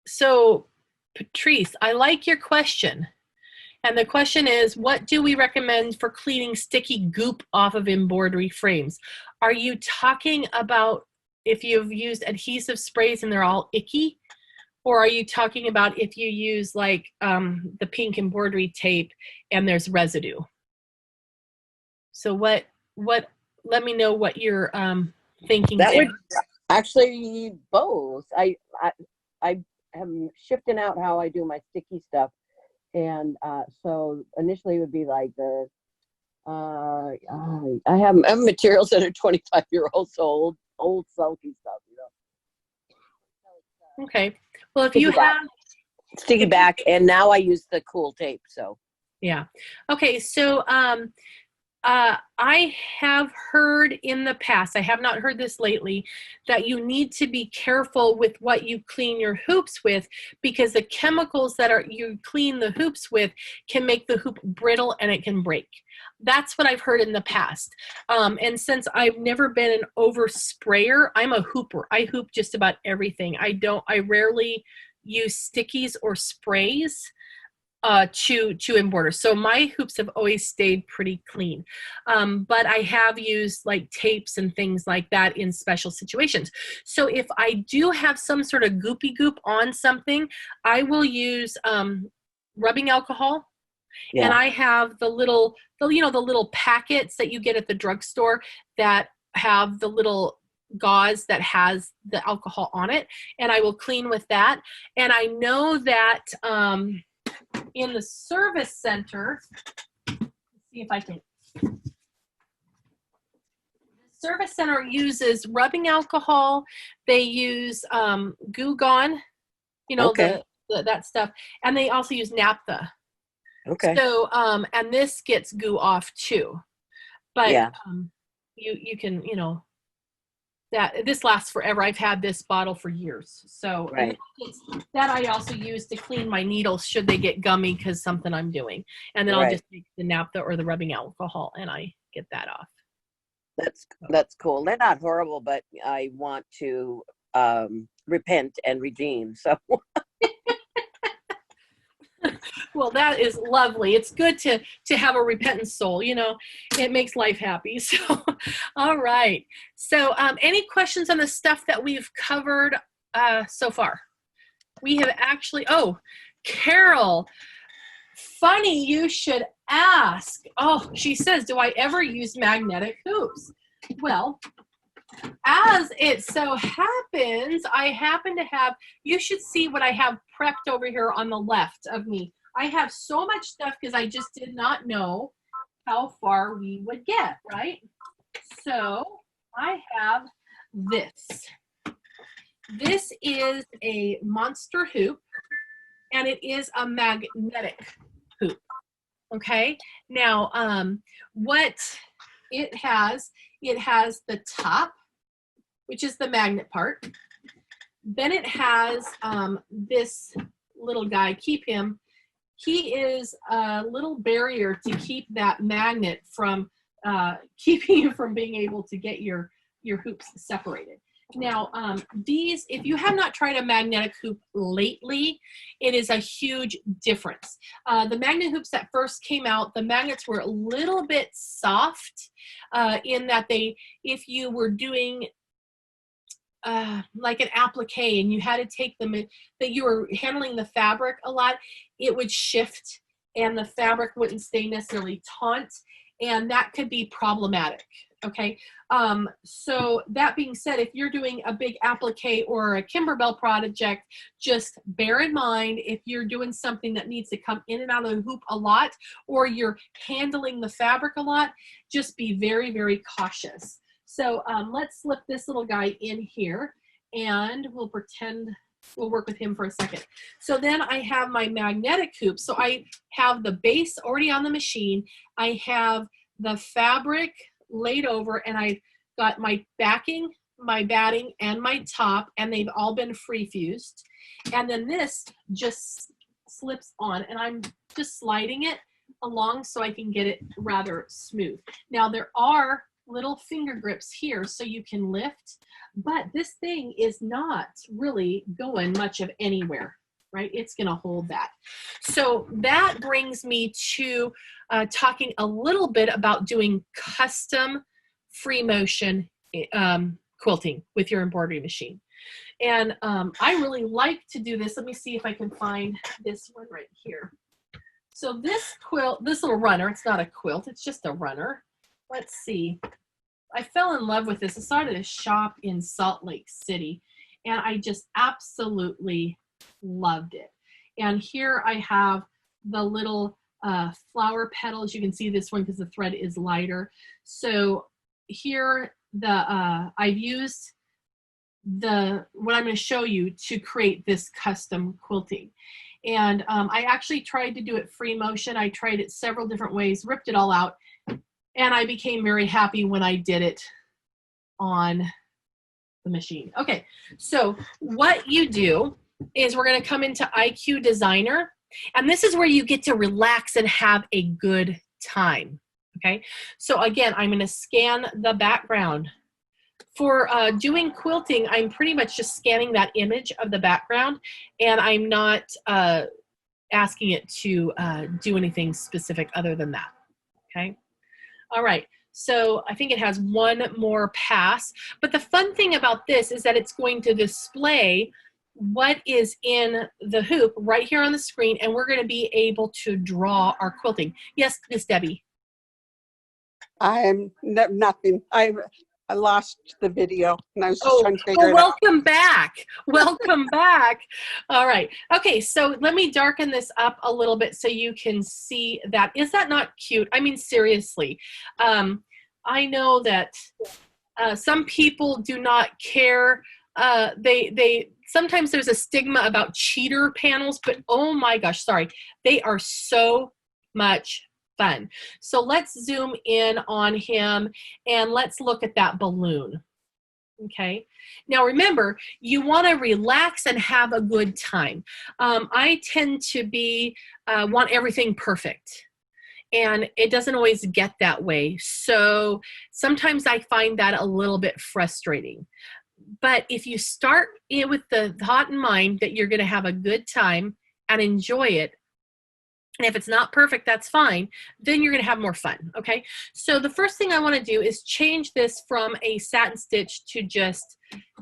so Patrice, I like your question. And the question is, what do we recommend for cleaning sticky goop off of embroidery frames? Are you talking about if you've used adhesive sprays and they're all icky? Or are you talking about if you use like the pink embroidery tape and there's residue? So let me know what you're thinking. That would actually both. I am shifting out how I do my sticky stuff. And so initially it would be like the, I have materials that are 25-year-old, so old sulky stuff, you know. Okay. Well, if you have sticky back, and now I use the cool tape, so. Yeah. Okay. So I have heard in the past, I have not heard this lately, that you need to be careful with what you clean your hoops with, because the chemicals that you clean the hoops with can make the hoop brittle and it can break. That's what I've heard in the past. And since I've never been an over sprayer, I'm a hooper. I hoop just about everything. I rarely use stickies or sprays to embroider. So my hoops have always stayed pretty clean. But I have used like tapes and things like that in special situations. So if I do have some sort of goopy goop on something, I will use rubbing alcohol. And I have the little, the little packets that you get at the drugstore that have the little gauze that has the alcohol on it. And I will clean with that. And I know that in the service center, let's see if I can. The service center uses rubbing alcohol. They use Goo Gone, that stuff. And they also use naphtha. Okay. So, and this gets goo off too, but you can, that this lasts forever. I've had this bottle for years. So Right. that I also use to clean my needles should they get gummy because something I'm doing. And then I'll just take the naphtha or the rubbing alcohol and I get that off. That's cool. They're not horrible, but I want to repent and redeem. So Well, that is lovely. It's good to have a repentant soul, it makes life happy. So, all right. So any questions on the stuff that we've covered so far? We have actually, Carol, funny you should ask. Oh, she says, do I ever use magnetic hoops? Well, as it so happens, I happen to have, you should see what I have prepped over here on the left of me. I have so much stuff because I just did not know how far we would get, right? So I have this. This is a monster hoop, and it is a magnetic hoop, okay? Now, what it has the top, which is the magnet part. Then it has this little guy, keep him. He is a little barrier to keep that magnet from keeping you from being able to get your hoops separated. Now, these, if you have not tried a magnetic hoop lately, it is a huge difference. The magnet hoops that first came out, the magnets were a little bit soft in that if you were doing like an applique and you had to take them, that you were handling the fabric a lot, it would shift and the fabric wouldn't stay necessarily taut, and that could be problematic. Okay, so that being said, if you're doing a big applique or a Kimberbell project, just bear in mind if you're doing something that needs to come in and out of the hoop a lot, or you're handling the fabric a lot, just be very, very cautious. So let's slip this little guy in here and we'll pretend we'll work with him for a second. So then I have my magnetic hoop. So I have the base already on the machine. I have the fabric laid over, and I've got my backing, my batting, and my top, and they've all been free fused. And then this just slips on, and I'm just sliding it along so I can get it rather smooth. Now there are little finger grips here so you can lift, but this thing is not really going much of anywhere, right? It's going to hold that. So that brings me to talking a little bit about doing custom free motion quilting with your embroidery machine. And I really like to do this. Let me see if I can find this one right here. So this quilt, this little runner, it's not a quilt, it's just a runner. Let's see. I fell in love with this. I saw it at a shop in Salt Lake City, and I just absolutely loved it. And here I have the little flower petals. You can see this one because the thread is lighter. So here I've used what I'm going to show you to create this custom quilting. And I actually tried to do it free motion. I tried it several different ways, ripped it all out, and I became very happy when I did it on the machine. Okay, so what you do is we're going to come into IQ Designer, and this is where you get to relax and have a good time. Okay, so again, I'm going to scan the background For doing quilting, I'm pretty much just scanning that image of the background, and I'm not asking it to do anything specific other than that, okay? All right, so I think it has one more pass, but the fun thing about this is that it's going to display what is in the hoop right here on the screen, and we're going to be able to draw our quilting. Yes, Miss Debbie. I'm nothing. I lost the video and I was just trying to figure it out. Welcome back. Welcome back. All right. Okay, so let me darken this up a little bit so you can see that. Is that not cute? I mean, seriously. I know that some people do not care. Sometimes there's a stigma about cheater panels, but oh my gosh, sorry. They are so much fun. So let's zoom in on him and let's look at that balloon. Okay. Now remember, you want to relax and have a good time. I tend to want everything perfect. And it doesn't always get that way. So sometimes I find that a little bit frustrating. But if you start with the thought in mind that you're going to have a good time and enjoy it, and if it's not perfect, that's fine, then you're going to have more fun, okay? So the first thing I want to do is change this from a satin stitch to just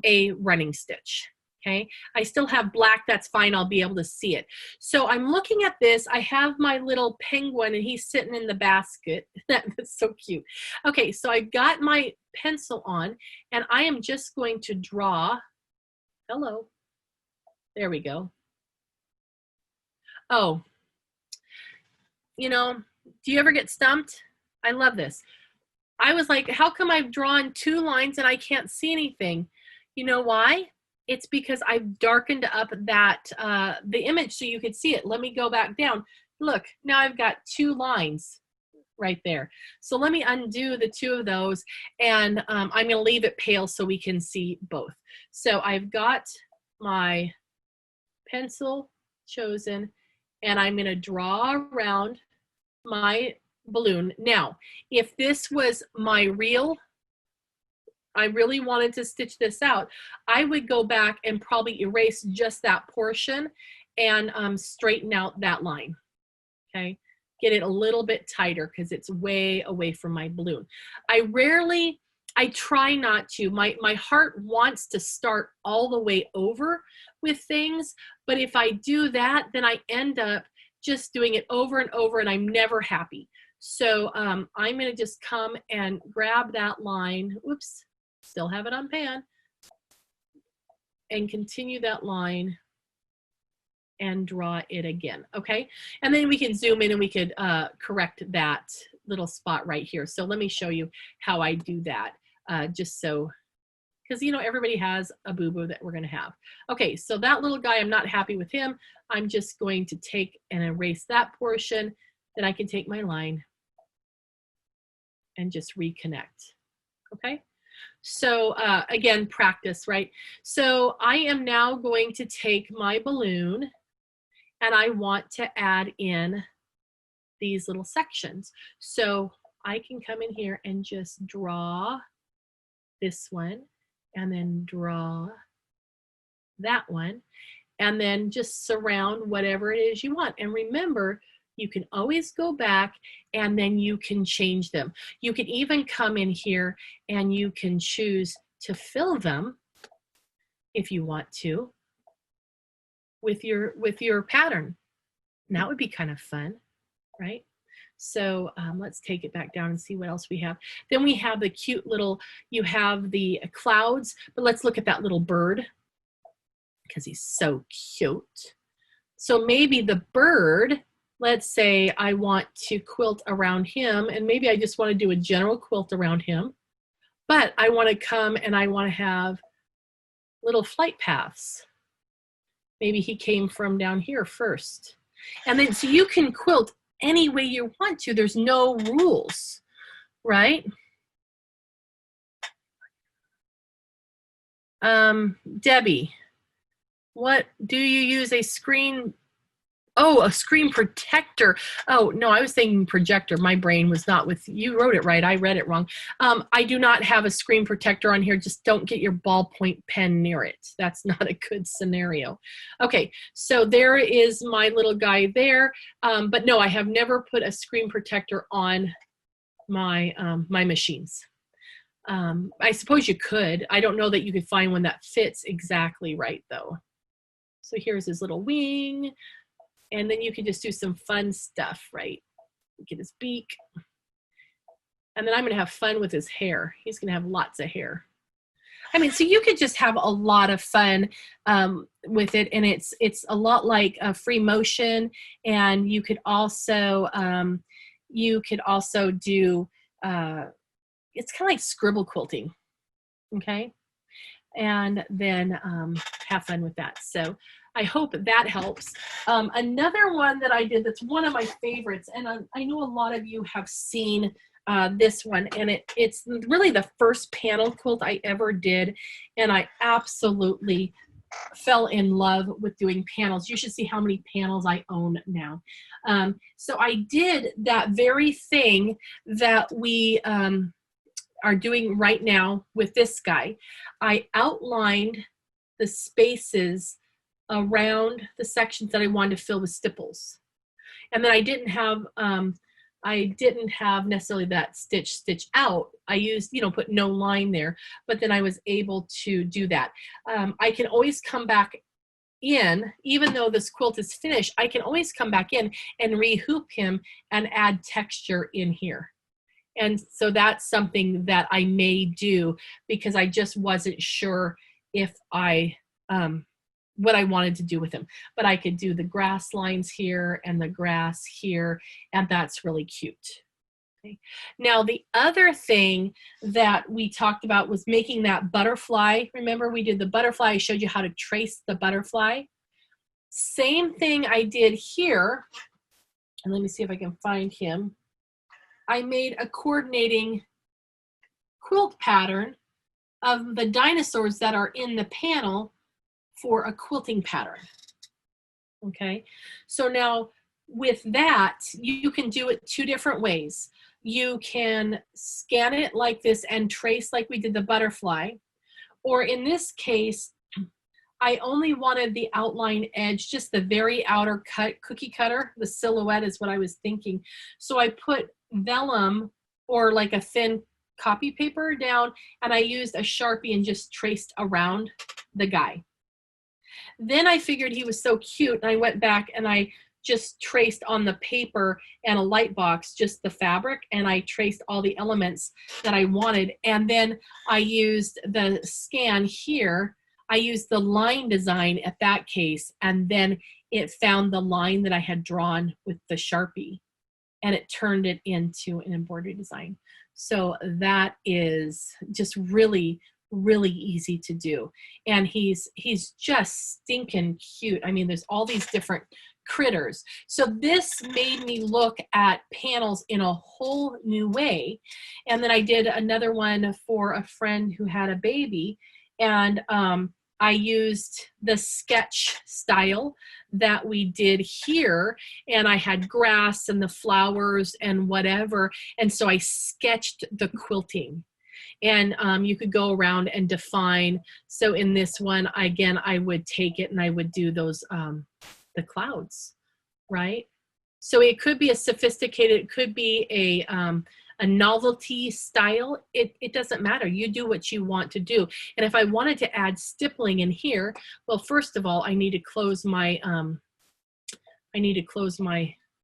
a running stitch, okay? I still have black, that's fine, I'll be able to see it. So I'm looking at this, I have my little penguin and he's sitting in the basket. That's so cute. Okay, so I've got my pencil on and I am just going to draw, hello, there we go. Oh, you know, do you ever get stumped? I love this. I was like, how come I've drawn 2 lines and I can't see anything? You know why? It's because I've darkened up that the image so you could see it. Let me go back down. Look, now I've got 2 lines right there. So let me undo the 2 of those, and I'm going to leave it pale so we can see both. So I've got my pencil chosen, and I'm going to draw around my balloon. Now, if this was my real, I really wanted to stitch this out, I would go back and probably erase just that portion and straighten out that line, okay? Get it a little bit tighter because it's way away from my balloon. I try not to. My heart wants to start all the way over with things, but if I do that, then I end up just doing it over and over and I'm never happy. So I'm going to just come and grab that line. Oops, still have it on pan. And continue that line and draw it again, okay? And then we can zoom in and we could correct that little spot right here. So let me show you how I do that, just so, because you know everybody has a boo-boo that we're going to have. Okay, so that little guy, I'm not happy with him. I'm just going to take and erase that portion. Then I can take my line and just reconnect. Okay, so again, practice, right? So I am now going to take my balloon and I want to add in these little sections. So I can come in here and just draw this one and then draw that one and then just surround whatever it is you want. And remember, you can always go back and then you can change them. You can even come in here and you can choose to fill them if you want to with your pattern. And that would be kind of fun, right? So let's take it back down and see what else we have. Then we have the cute little, you have the clouds, but let's look at that little bird because he's so cute. So maybe the bird, let's say I want to quilt around him, and maybe I just want to do a general quilt around him, but I want to come and I want to have little flight paths. Maybe he came from down here first. And then so you can quilt any way you want to. There's no rules, right? Debbie, what do you use a screen Oh, a screen protector. Oh, no, I was thinking projector. My brain was not with, you wrote it right. I read it wrong. I do not have a screen protector on here. Just don't get your ballpoint pen near it. That's not a good scenario. Okay, so there is my little guy there. But no, I have never put a screen protector on my, my machines. I suppose you could. I don't know that you could find one that fits exactly right though. So here's his little wing. And then you can just do some fun stuff, right? Get his beak. And then I'm gonna have fun with his hair. He's gonna have lots of hair. I mean, so you could just have a lot of fun with it. And it's a lot like free motion. And you could also do, it's kind of like scribble quilting, okay? And then have fun with that. So I hope that helps. Another one that I did that's one of my favorites, and I know a lot of you have seen this one, and it's really the first panel quilt I ever did, and I absolutely fell in love with doing panels. You should see how many panels I own now. So I did that very thing that we are doing right now with this guy. I outlined the spaces around the sections that I wanted to fill with stipples. And then I didn't have necessarily that stitch out. I used, put no line there, but then I was able to do that. I can always come back in, even though this quilt is finished, I can always come back in and re-hoop him and add texture in here. And so that's something that I may do because I just wasn't sure if what I wanted to do with him. But I could do the grass lines here and the grass here, and that's really cute. Okay. Now, the other thing that we talked about was making that butterfly. Remember, we did the butterfly. I showed you how to trace the butterfly. Same thing I did here. And let me see if I can find him. I made a coordinating quilt pattern of the dinosaurs that are in the panel for a quilting pattern. Okay, so now with that, you can do it two different ways. You can scan it like this and trace like we did the butterfly, or in this case, I only wanted the outline edge, just the very outer cookie cutter. The silhouette is what I was thinking. So I put vellum or like a thin copy paper down, and I used a Sharpie and just traced around the guy. Then I figured he was so cute, and I went back and I just traced on the paper and a light box, just the fabric, and I traced all the elements that I wanted. And then I used the scan here. I used the line design at that case, and then it found the line that I had drawn with the Sharpie, and it turned it into an embroidery design. So that is just really, really easy to do. And he's just stinking cute. I mean, there's all these different critters. So this made me look at panels in a whole new way. And then I did another one for a friend who had a baby, and I used the sketch style that we did here, and I had grass and the flowers and whatever, and so I sketched the quilting. And you could go around and define. So in this one, again, I would take it and I would do those, the clouds, right? So it could be a sophisticated, it could be a novelty style. It doesn't matter. You do what you want to do. And if I wanted to add stippling in here, well, first of all, I need to close my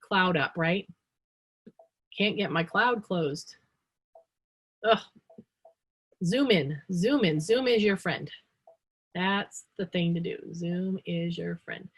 cloud up, right? Can't get my cloud closed. Ugh. Zoom in, zoom in, zoom is your friend. That's the thing to do. Zoom is your friend.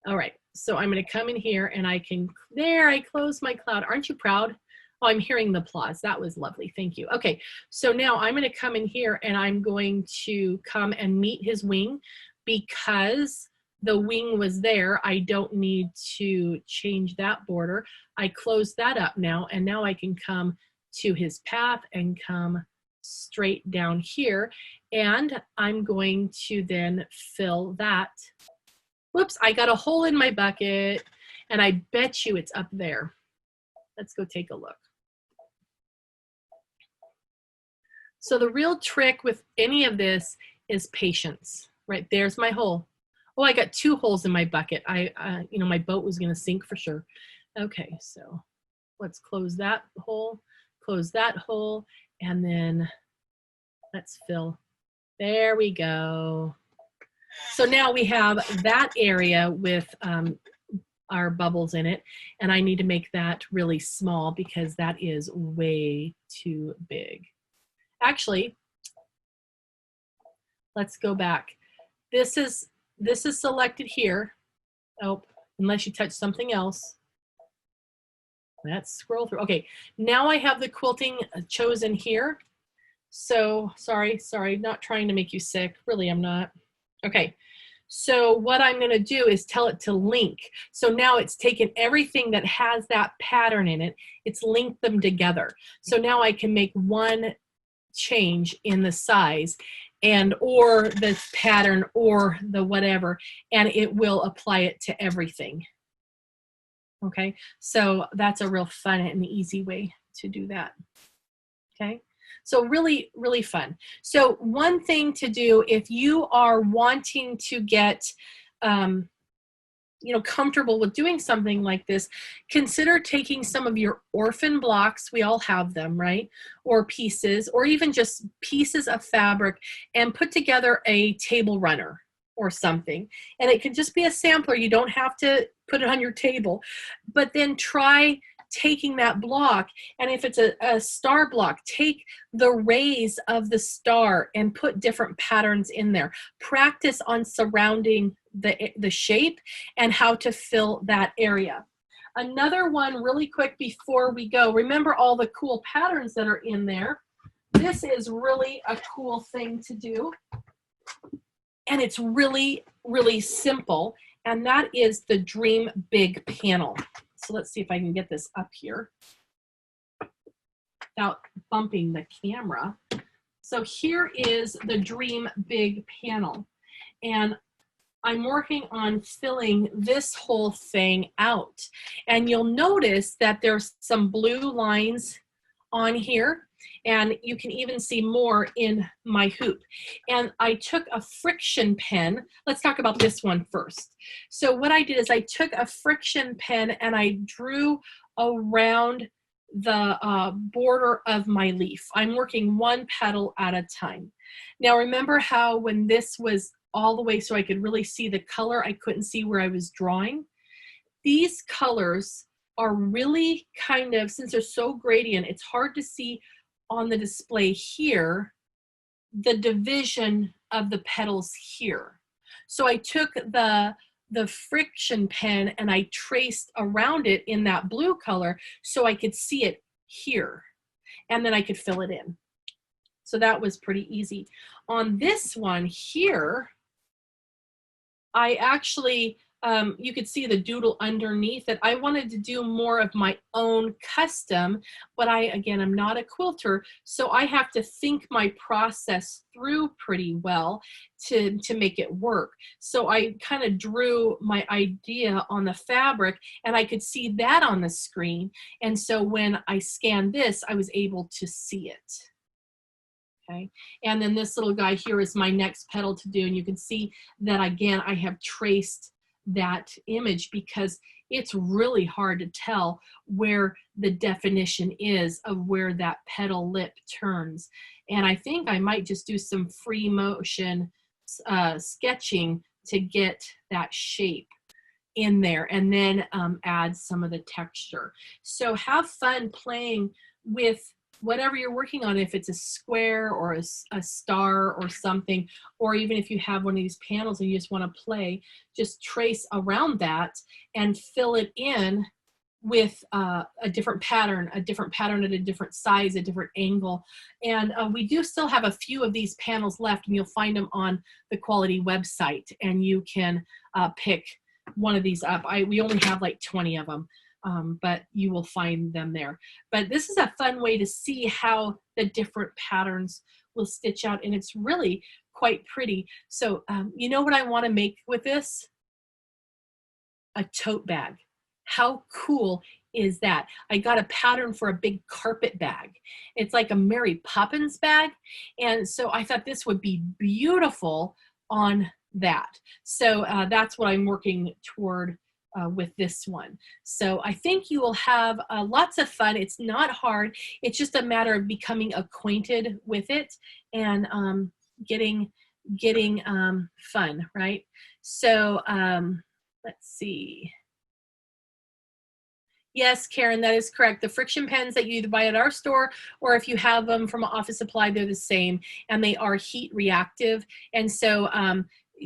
All right, so I'm gonna come in here and I can, there, I closed my cloud. Aren't you proud? Oh, I'm hearing the applause. That was lovely, thank you. Okay, so now I'm gonna come in here and I'm going to come and meet his wing. Because the wing was there, I don't need to change that border. I closed that up now, and now I can come to his path and come straight down here, and I'm going to then fill that. Whoops, I got a hole in my bucket. And I bet you it's up there. Let's go take a look. So the real trick with any of this is patience. Right, there's my hole. Oh, I got 2 holes in my bucket. You know, my boat was gonna sink for sure. Okay, so let's close that hole, and then let's fill. There we go. So now we have that area with our bubbles in it, and I need to make that really small because that is way too big. Actually, let's go back. This is selected here. Oh, unless you touch something else. Let's scroll through. Okay, now I have the quilting chosen here. So sorry, not trying to make you sick. Really, I'm not. Okay, so what I'm gonna do is tell it to link. So now it's taken everything that has that pattern in it, it's linked them together. So now I can make one change in the size and or the pattern or the whatever, and it will apply it to everything. Okay, so that's a real fun and easy way to do that. Okay, so really, really fun. So one thing to do if you are wanting to get you know, comfortable with doing something like this, consider taking some of your orphan blocks, we all have them, right? Or pieces, or even just pieces of fabric, and put together a table runner or something. And it could just be a sampler. You don't have to put it on your table, but then try taking that block, and if it's a star block, take the rays of the star and put different patterns in there. Practice on surrounding the shape and how to fill that area. Another one really quick before we go, remember all the cool patterns that are in there. This is really a cool thing to do, and it's really, really simple, and that is the Dream Big panel. So let's see if I can get this up here without bumping the camera. So here is the Dream Big panel, and I'm working on filling this whole thing out. And you'll notice that there's some blue lines on here, and you can even see more in my hoop. And I took a friction pen. Let's talk about this one first. So what I did is I took a friction pen and I drew around the border of my leaf. I'm working one petal at a time. Now remember how when this was all the way so I could really see the color, I couldn't see where I was drawing? These colors are really kind of, since they're so gradient, it's hard to see on the display here the division of the petals here. So I took the friction pen and I traced around it in that blue color so I could see it here, and then I could fill it in. So that was pretty easy. On this one here, I actually, you could see the doodle underneath it. I wanted to do more of my own custom, but again, I'm not a quilter, so I have to think my process through pretty well to make it work. So I kind of drew my idea on the fabric, and I could see that on the screen. And so when I scanned this, I was able to see it. Okay, and then this little guy here is my next petal to do, and you can see that again I have traced that image because it's really hard to tell where the definition is of where that petal lip turns. And I think I might just do some free motion sketching to get that shape in there, and then add some of the texture. So have fun playing with whatever you're working on, if it's a square or a star or something, or even if you have one of these panels and you just want to play, just trace around that and fill it in with a different pattern at a different size, a different angle. And we do still have a few of these panels left, and you'll find them on the Quality website, and you can pick one of these up. We only have like 20 of them. But you will find them there. But this is a fun way to see how the different patterns will stitch out, and it's really quite pretty. So you know what I want to make with this? A tote bag. How cool is that? I got a pattern for a big carpet bag. It's like a Mary Poppins bag. And so I thought this would be beautiful on that. So that's what I'm working toward with this one. So I think you will have lots of fun. It's not hard. It's just a matter of becoming acquainted with it and getting fun, right? So let's see. Yes, Karen, that is correct. The friction pens that you either buy at our store or if you have them from Office Supply, they're the same, and they are heat reactive. And so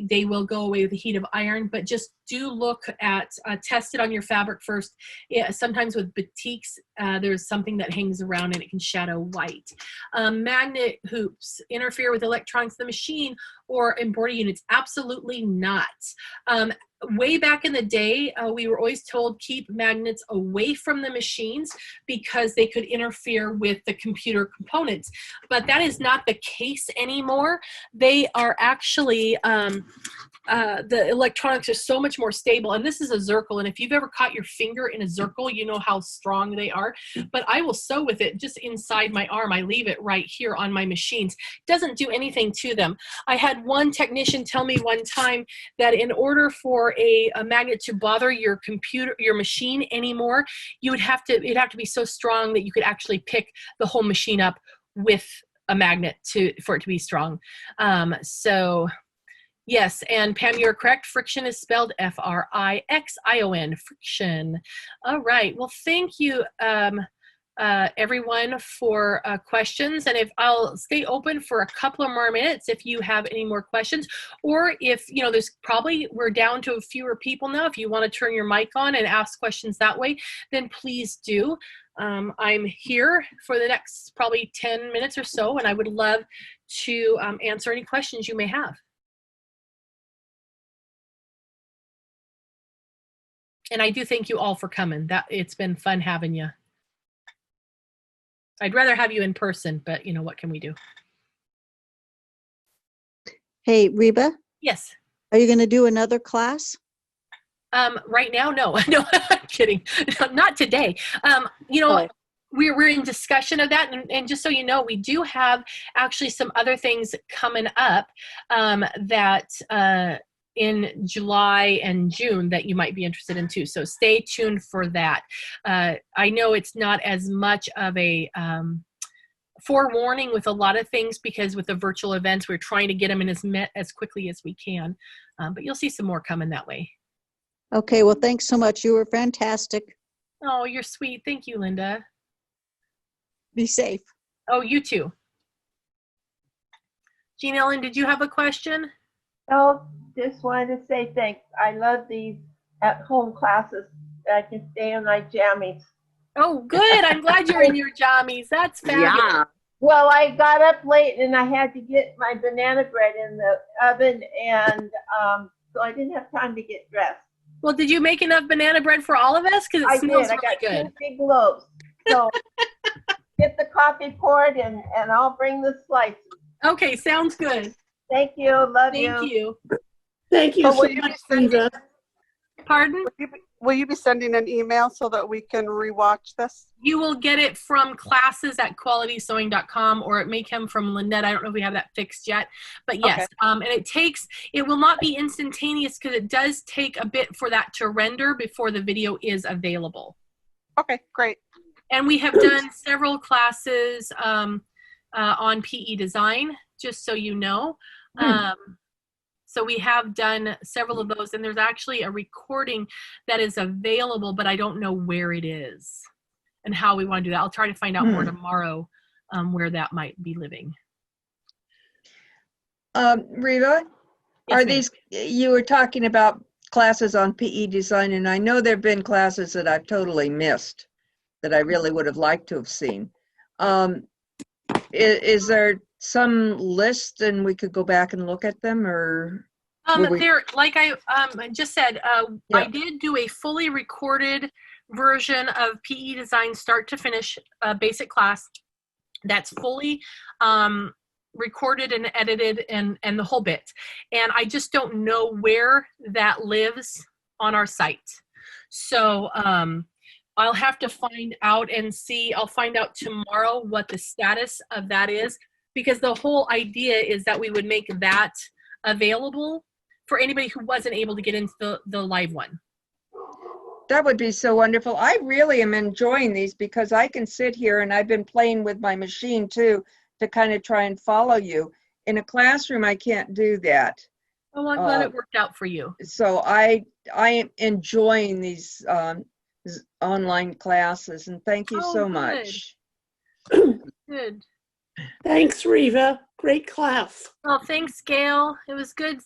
they will go away with the heat of iron, but just do look at, test it on your fabric first. Yeah, sometimes with batiks, there's something that hangs around and it can shadow white. Magnet hoops interfere with electronics of the machine or embroidery units? Absolutely not. Way back in the day, we were always told keep magnets away from the machines because they could interfere with the computer components. But that is not the case anymore. They are actually, the electronics are so much more stable. And this is a zircon. And if you've ever caught your finger in a zircon, you know how strong they are. But I will sew with it just inside my arm. I leave it right here on my machines. Doesn't do anything to them. I had one technician tell me one time that in order for a magnet to bother your computer, your machine anymore, it'd have to be so strong that you could actually pick the whole machine up with a magnet for it to be strong. So yes, and Pam, you're correct. Friction is spelled F-R-I-X-I-O-N, friction. All right, well, thank you, everyone, for questions. And if I'll stay open for a couple of more minutes if you have any more questions, or if, you know, we're down to fewer people now. If you want to turn your mic on and ask questions that way, then please do. I'm here for the next probably 10 minutes or so, and I would love to answer any questions you may have. And I do thank you all for coming. It's been fun having you. I'd rather have you in person, but you know, what can we do? Hey, Reba, Yes. are you going to do another class? Right now, no. No, I'm kidding. Not today. You know, Oh. we're in discussion of that. And just so you know, we do have actually some other things coming up that in July and June that you might be interested in too. So stay tuned for that. I know it's not as much of a forewarning with a lot of things because with the virtual events, we're trying to get them in as quickly as we can. But you'll see some more coming that way. Okay, well, thanks so much. You were fantastic. Oh, you're sweet. Thank you, Linda. Be safe. Oh, you too. Jean Ellen, did you have a question? Oh, just wanted to say thanks. I love these at-home classes. I can stay in my jammies. Oh, good. I'm glad you're in your jammies. That's fabulous. Yeah. Well, I got up late and I had to get my banana bread in the oven, and so I didn't have time to get dressed. Well, did you make enough banana bread for all of us? Because it smells I really got good. 2 big loaves. So get the coffee poured and I'll bring the slices. Okay, sounds good. Thank you. Love you. Thank you. Thank you So so will you be much, sending- Reva. Pardon? Will you be sending an email so that we can rewatch this? You will get it from classes@qualitysewing.com, or it may come from Lynette. I don't know if we have that fixed yet, but yes. Okay. And it will not be instantaneous because it does take a bit for that to render before the video is available. Okay, great. And we have done several classes on PE design, just so you know. So we have done several of those, and there's actually a recording that is available, but I don't know where it is and how we want to do that. I'll try to find out more tomorrow where that might be living. Reva, Yes, are ma'am. these, you were talking about classes on PE design, and I know there've been classes that I've totally missed that I really would have liked to have seen. Is there some list and we could go back and look at them, or? There, like I just said, Yeah. I did do a fully recorded version of PE design start to finish basic class that's fully recorded and edited and the whole bit. And I just don't know where that lives on our site. So I'll have to find out and see. I'll find out tomorrow what the status of that is, because the whole idea is that we would make that available for anybody who wasn't able to get into the live one. That would be so wonderful. I really am enjoying these because I can sit here and I've been playing with my machine too to kind of try and follow you. In a classroom, I can't do that. Oh, I'm glad it worked out for you. So I am enjoying these online classes, and thank you so good. much. Good. Thanks, Reva. Great class. Well, thanks, Gail. It was good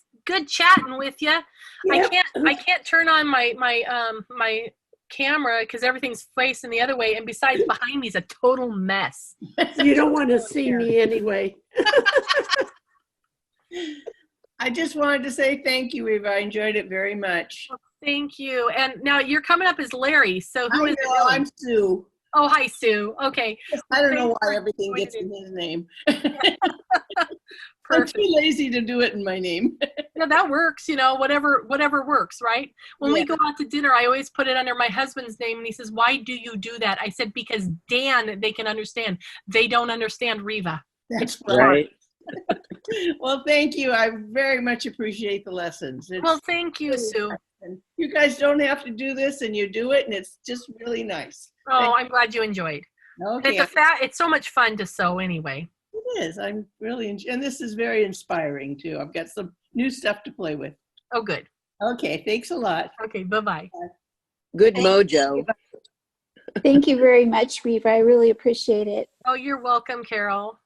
chatting with you. Yep. I can't turn on my camera because everything's facing the other way, and besides, behind me is a total mess. You don't want to see me anyway. I just wanted to say thank you, Reva. I enjoyed it very much. Well, thank you. And now you're coming up as Larry. So who is it? Really? I'm Sue. Oh, hi, Sue. Okay. I don't know why everything gets in his name. I'm too lazy to do it in my name. Yeah, that works. Whatever works, right? When we go out to dinner, I always put it under my husband's name, and he says, "Why do you do that?" I said, "Because Dan, they can understand. They don't understand Reva." That's right. Well, thank you. I very much appreciate the lessons. Well, thank you, Sue. You guys don't have to do this, and you do it, and it's just really nice. Oh, I'm glad you enjoyed. Okay. It's so much fun to sew anyway. It is. I'm really and this is very inspiring too. I've got some new stuff to play with. Oh, good. Okay, thanks a lot. Okay, bye-bye. Good mojo. Thank you very much, Reva. I really appreciate it. Oh, you're welcome, Carol.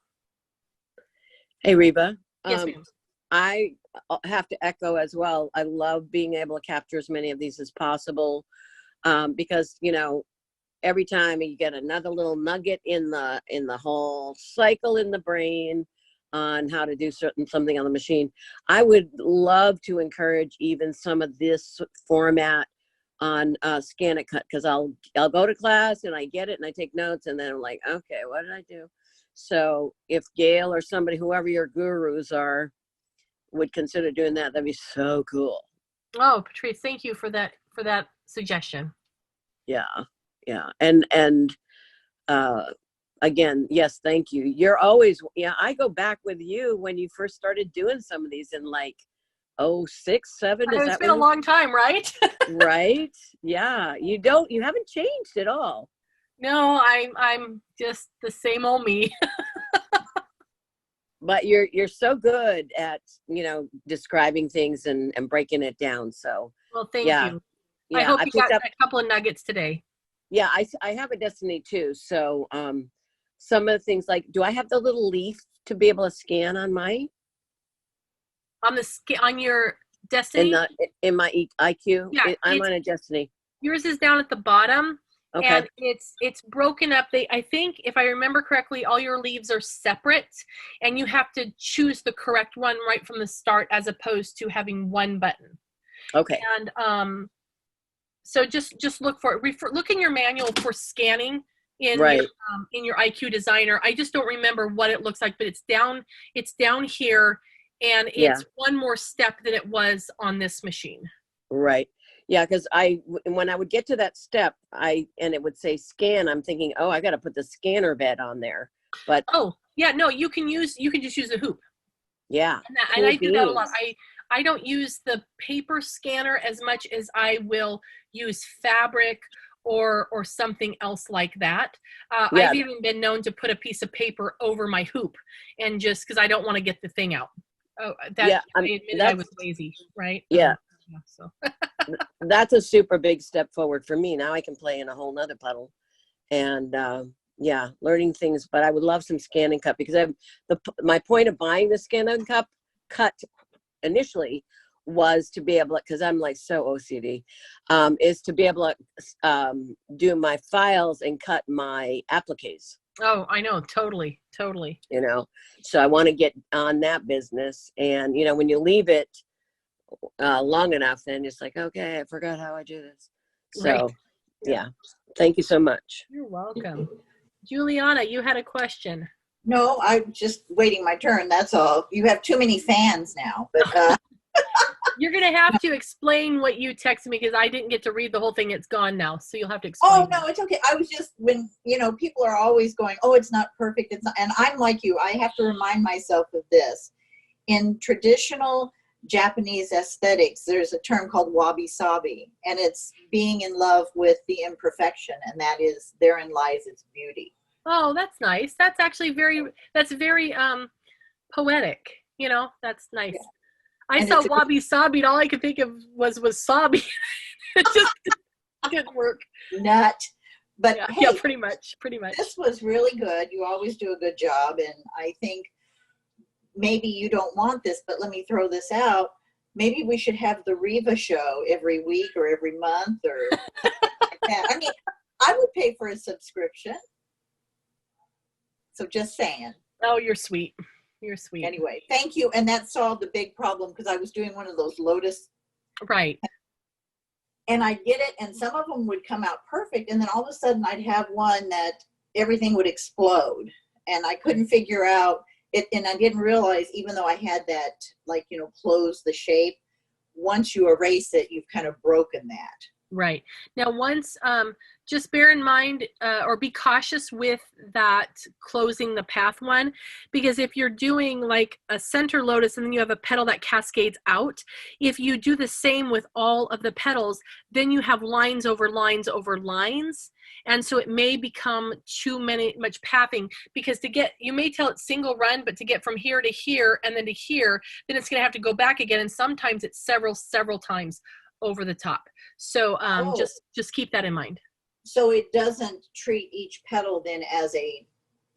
Hey, Reva. Yes, ma'am. I have to echo as well. I love being able to capture as many of these as possible because, every time you get another little nugget in the whole cycle in the brain on how to do something on the machine. I would love to encourage even some of this format on Scan It Cut, because I'll go to class and I get it and I take notes and then I'm like, okay, what did I do? So if Gail or somebody, whoever your gurus are, would consider doing that, that'd be so cool. Oh, Patrice, thank you for that suggestion. Yeah. And again, yes, thank you. You're always, I go back with you when you first started doing some of these in like 06, 07. It's been a long time, right? Right. Yeah. You haven't changed at all. No, I'm just the same old me. But you're so good at, describing things and breaking it down. So, well, thank you. Yeah, I hope you got a couple of nuggets today. Yeah, I have a Destiny too. So some of the things like, do I have the little leaf to be able to scan on my? On your Destiny? In my IQ? Yeah, I'm on a Destiny. Yours is down at the bottom. Okay. And it's broken up. I think, if I remember correctly, all your leaves are separate, and you have to choose the correct one right from the start, as opposed to having one button. Okay. And so just look for it. Look in your manual for scanning in your IQ Designer. I just don't remember what it looks like, but it's down here, and it's one more step than it was on this machine. Right. Yeah, because when I would get to that step, and it would say scan, I'm thinking, oh, I got to put the scanner bed on there. But you can just use a hoop. Yeah. And I do that a lot. I don't use the paper scanner as much as I will use fabric or something else like that. I've even been known to put a piece of paper over my hoop, and just because I don't want to get the thing out. Oh, I admitted I was lazy, right? Yeah. So that's a super big step forward for me. Now I can play in a whole nother puddle, and learning things. But I would love some Scan and Cut, because my point of buying the Scan and Cut initially was to be able to, because I'm like so OCD, is to be able to do my files and cut my appliques. Oh, I know, totally. So I want to get on that business, and when you leave it long enough, then it's like, okay, I forgot how I do this. So yeah, thank you so much. You're welcome. Juliana, you had a question. No, I'm just waiting my turn, that's all. You have too many fans now, but You're going to have to explain what you texted me because I didn't get to read the whole thing. It's gone now. So you'll have to explain. Oh, no, it's okay. I was just, when, you know, people are always going, oh, it's not perfect. It's not. And I'm like you. I have to remind myself of this. In traditional Japanese aesthetics, there's a term called wabi-sabi, and it's being in love with the imperfection, and that is, therein lies its beauty. Oh, that's nice. That's actually very poetic. You know, that's nice. Yeah. I And saw it's a- wabi-sabi, and all I could think of was wasabi. It just didn't work. Nut. But Yeah, hey, yeah, pretty much. this was really good. You always do a good job, and I think maybe you don't want this, but let me throw this out. Maybe we should have the Reva show every week or every month or like that. I mean, I would pay for a subscription. So just saying. Oh, you're sweet. You're sweet. Anyway, thank you. And that solved the big problem because I was doing one of those lotus. Right. And I did it, and some of them would come out perfect. And then all of a sudden I'd have one that everything would explode. And I couldn't figure out it. And I didn't realize, even though I had that, like, you know, close the shape, once you erase it, you've kind of broken that. Right. Now, once, just bear in mind or be cautious with that closing the path one, because if you're doing like a center lotus and then you have a petal that cascades out, if you do the same with all of the petals, then you have lines over lines over lines. And so it may become much pathing, because you may tell it single run, but to get from here to here and then to here, then it's going to have to go back again. And sometimes it's several times over the top. So just keep that in mind. So it doesn't treat each petal then as a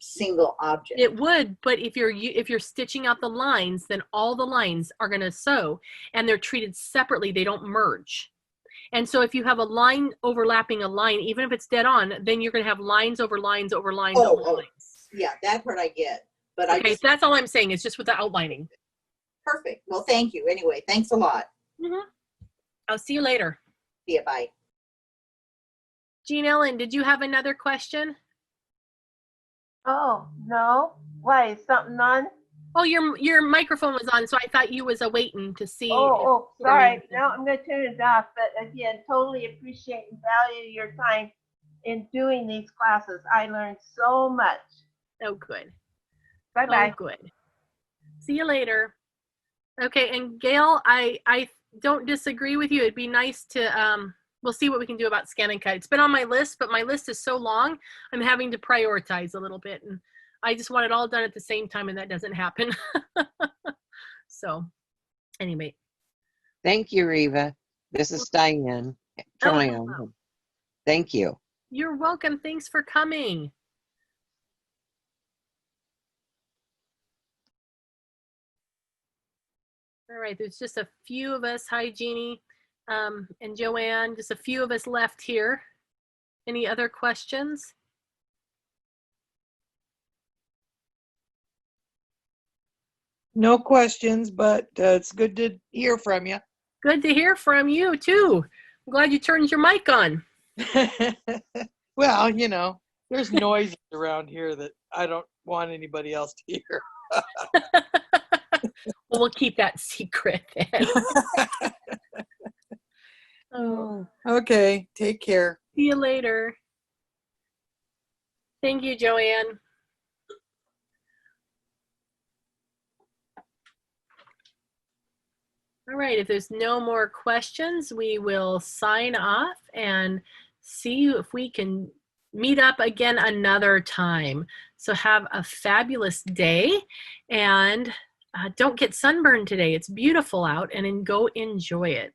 single object. It would, but if you're stitching out the lines, then all the lines are going to sew, and they're treated separately. They don't merge. And so if you have a line overlapping a line, even if it's dead on, then you're going to have lines over lines over lines over lines. Yeah, that part I get. But okay, so that's all I'm saying is just with the outlining. Perfect. Well, thank you. Anyway, thanks a lot. Mm-hmm. I'll see you later. See you. Bye. Jean Ellen, did you have another question? Oh, no. Why, is something on? Oh, your microphone was on, so I thought you was waiting to see. Sorry. Now I'm going to turn it off. But again, totally appreciate and value your time in doing these classes. I learned so much. Oh, good. Bye-bye. Oh, good. See you later. Okay, and Gail, I don't disagree with you. It'd be nice to, we'll see what we can do about scan and cut. It's been on my list, but my list is so long, I'm having to prioritize a little bit. And I just want it all done at the same time, and that doesn't happen. So, anyway. Thank you, Reva. This is Diane. Thank you. You're welcome. Thanks for coming. All right, there's just a few of us. Hi, Jeannie and Joanne. Just a few of us left here. Any other questions? No questions, but it's good to hear from you. Good to hear from you, too. I'm glad you turned your mic on. Well, you know, there's noises around here that I don't want anybody else to hear. Well, we'll keep that secret then. Oh, okay. Take care. See you later. Thank you, Joanne. All right, if there's no more questions, we will sign off and see if we can meet up again another time. So have a fabulous day, and don't get sunburned today. It's beautiful out, and then go enjoy it.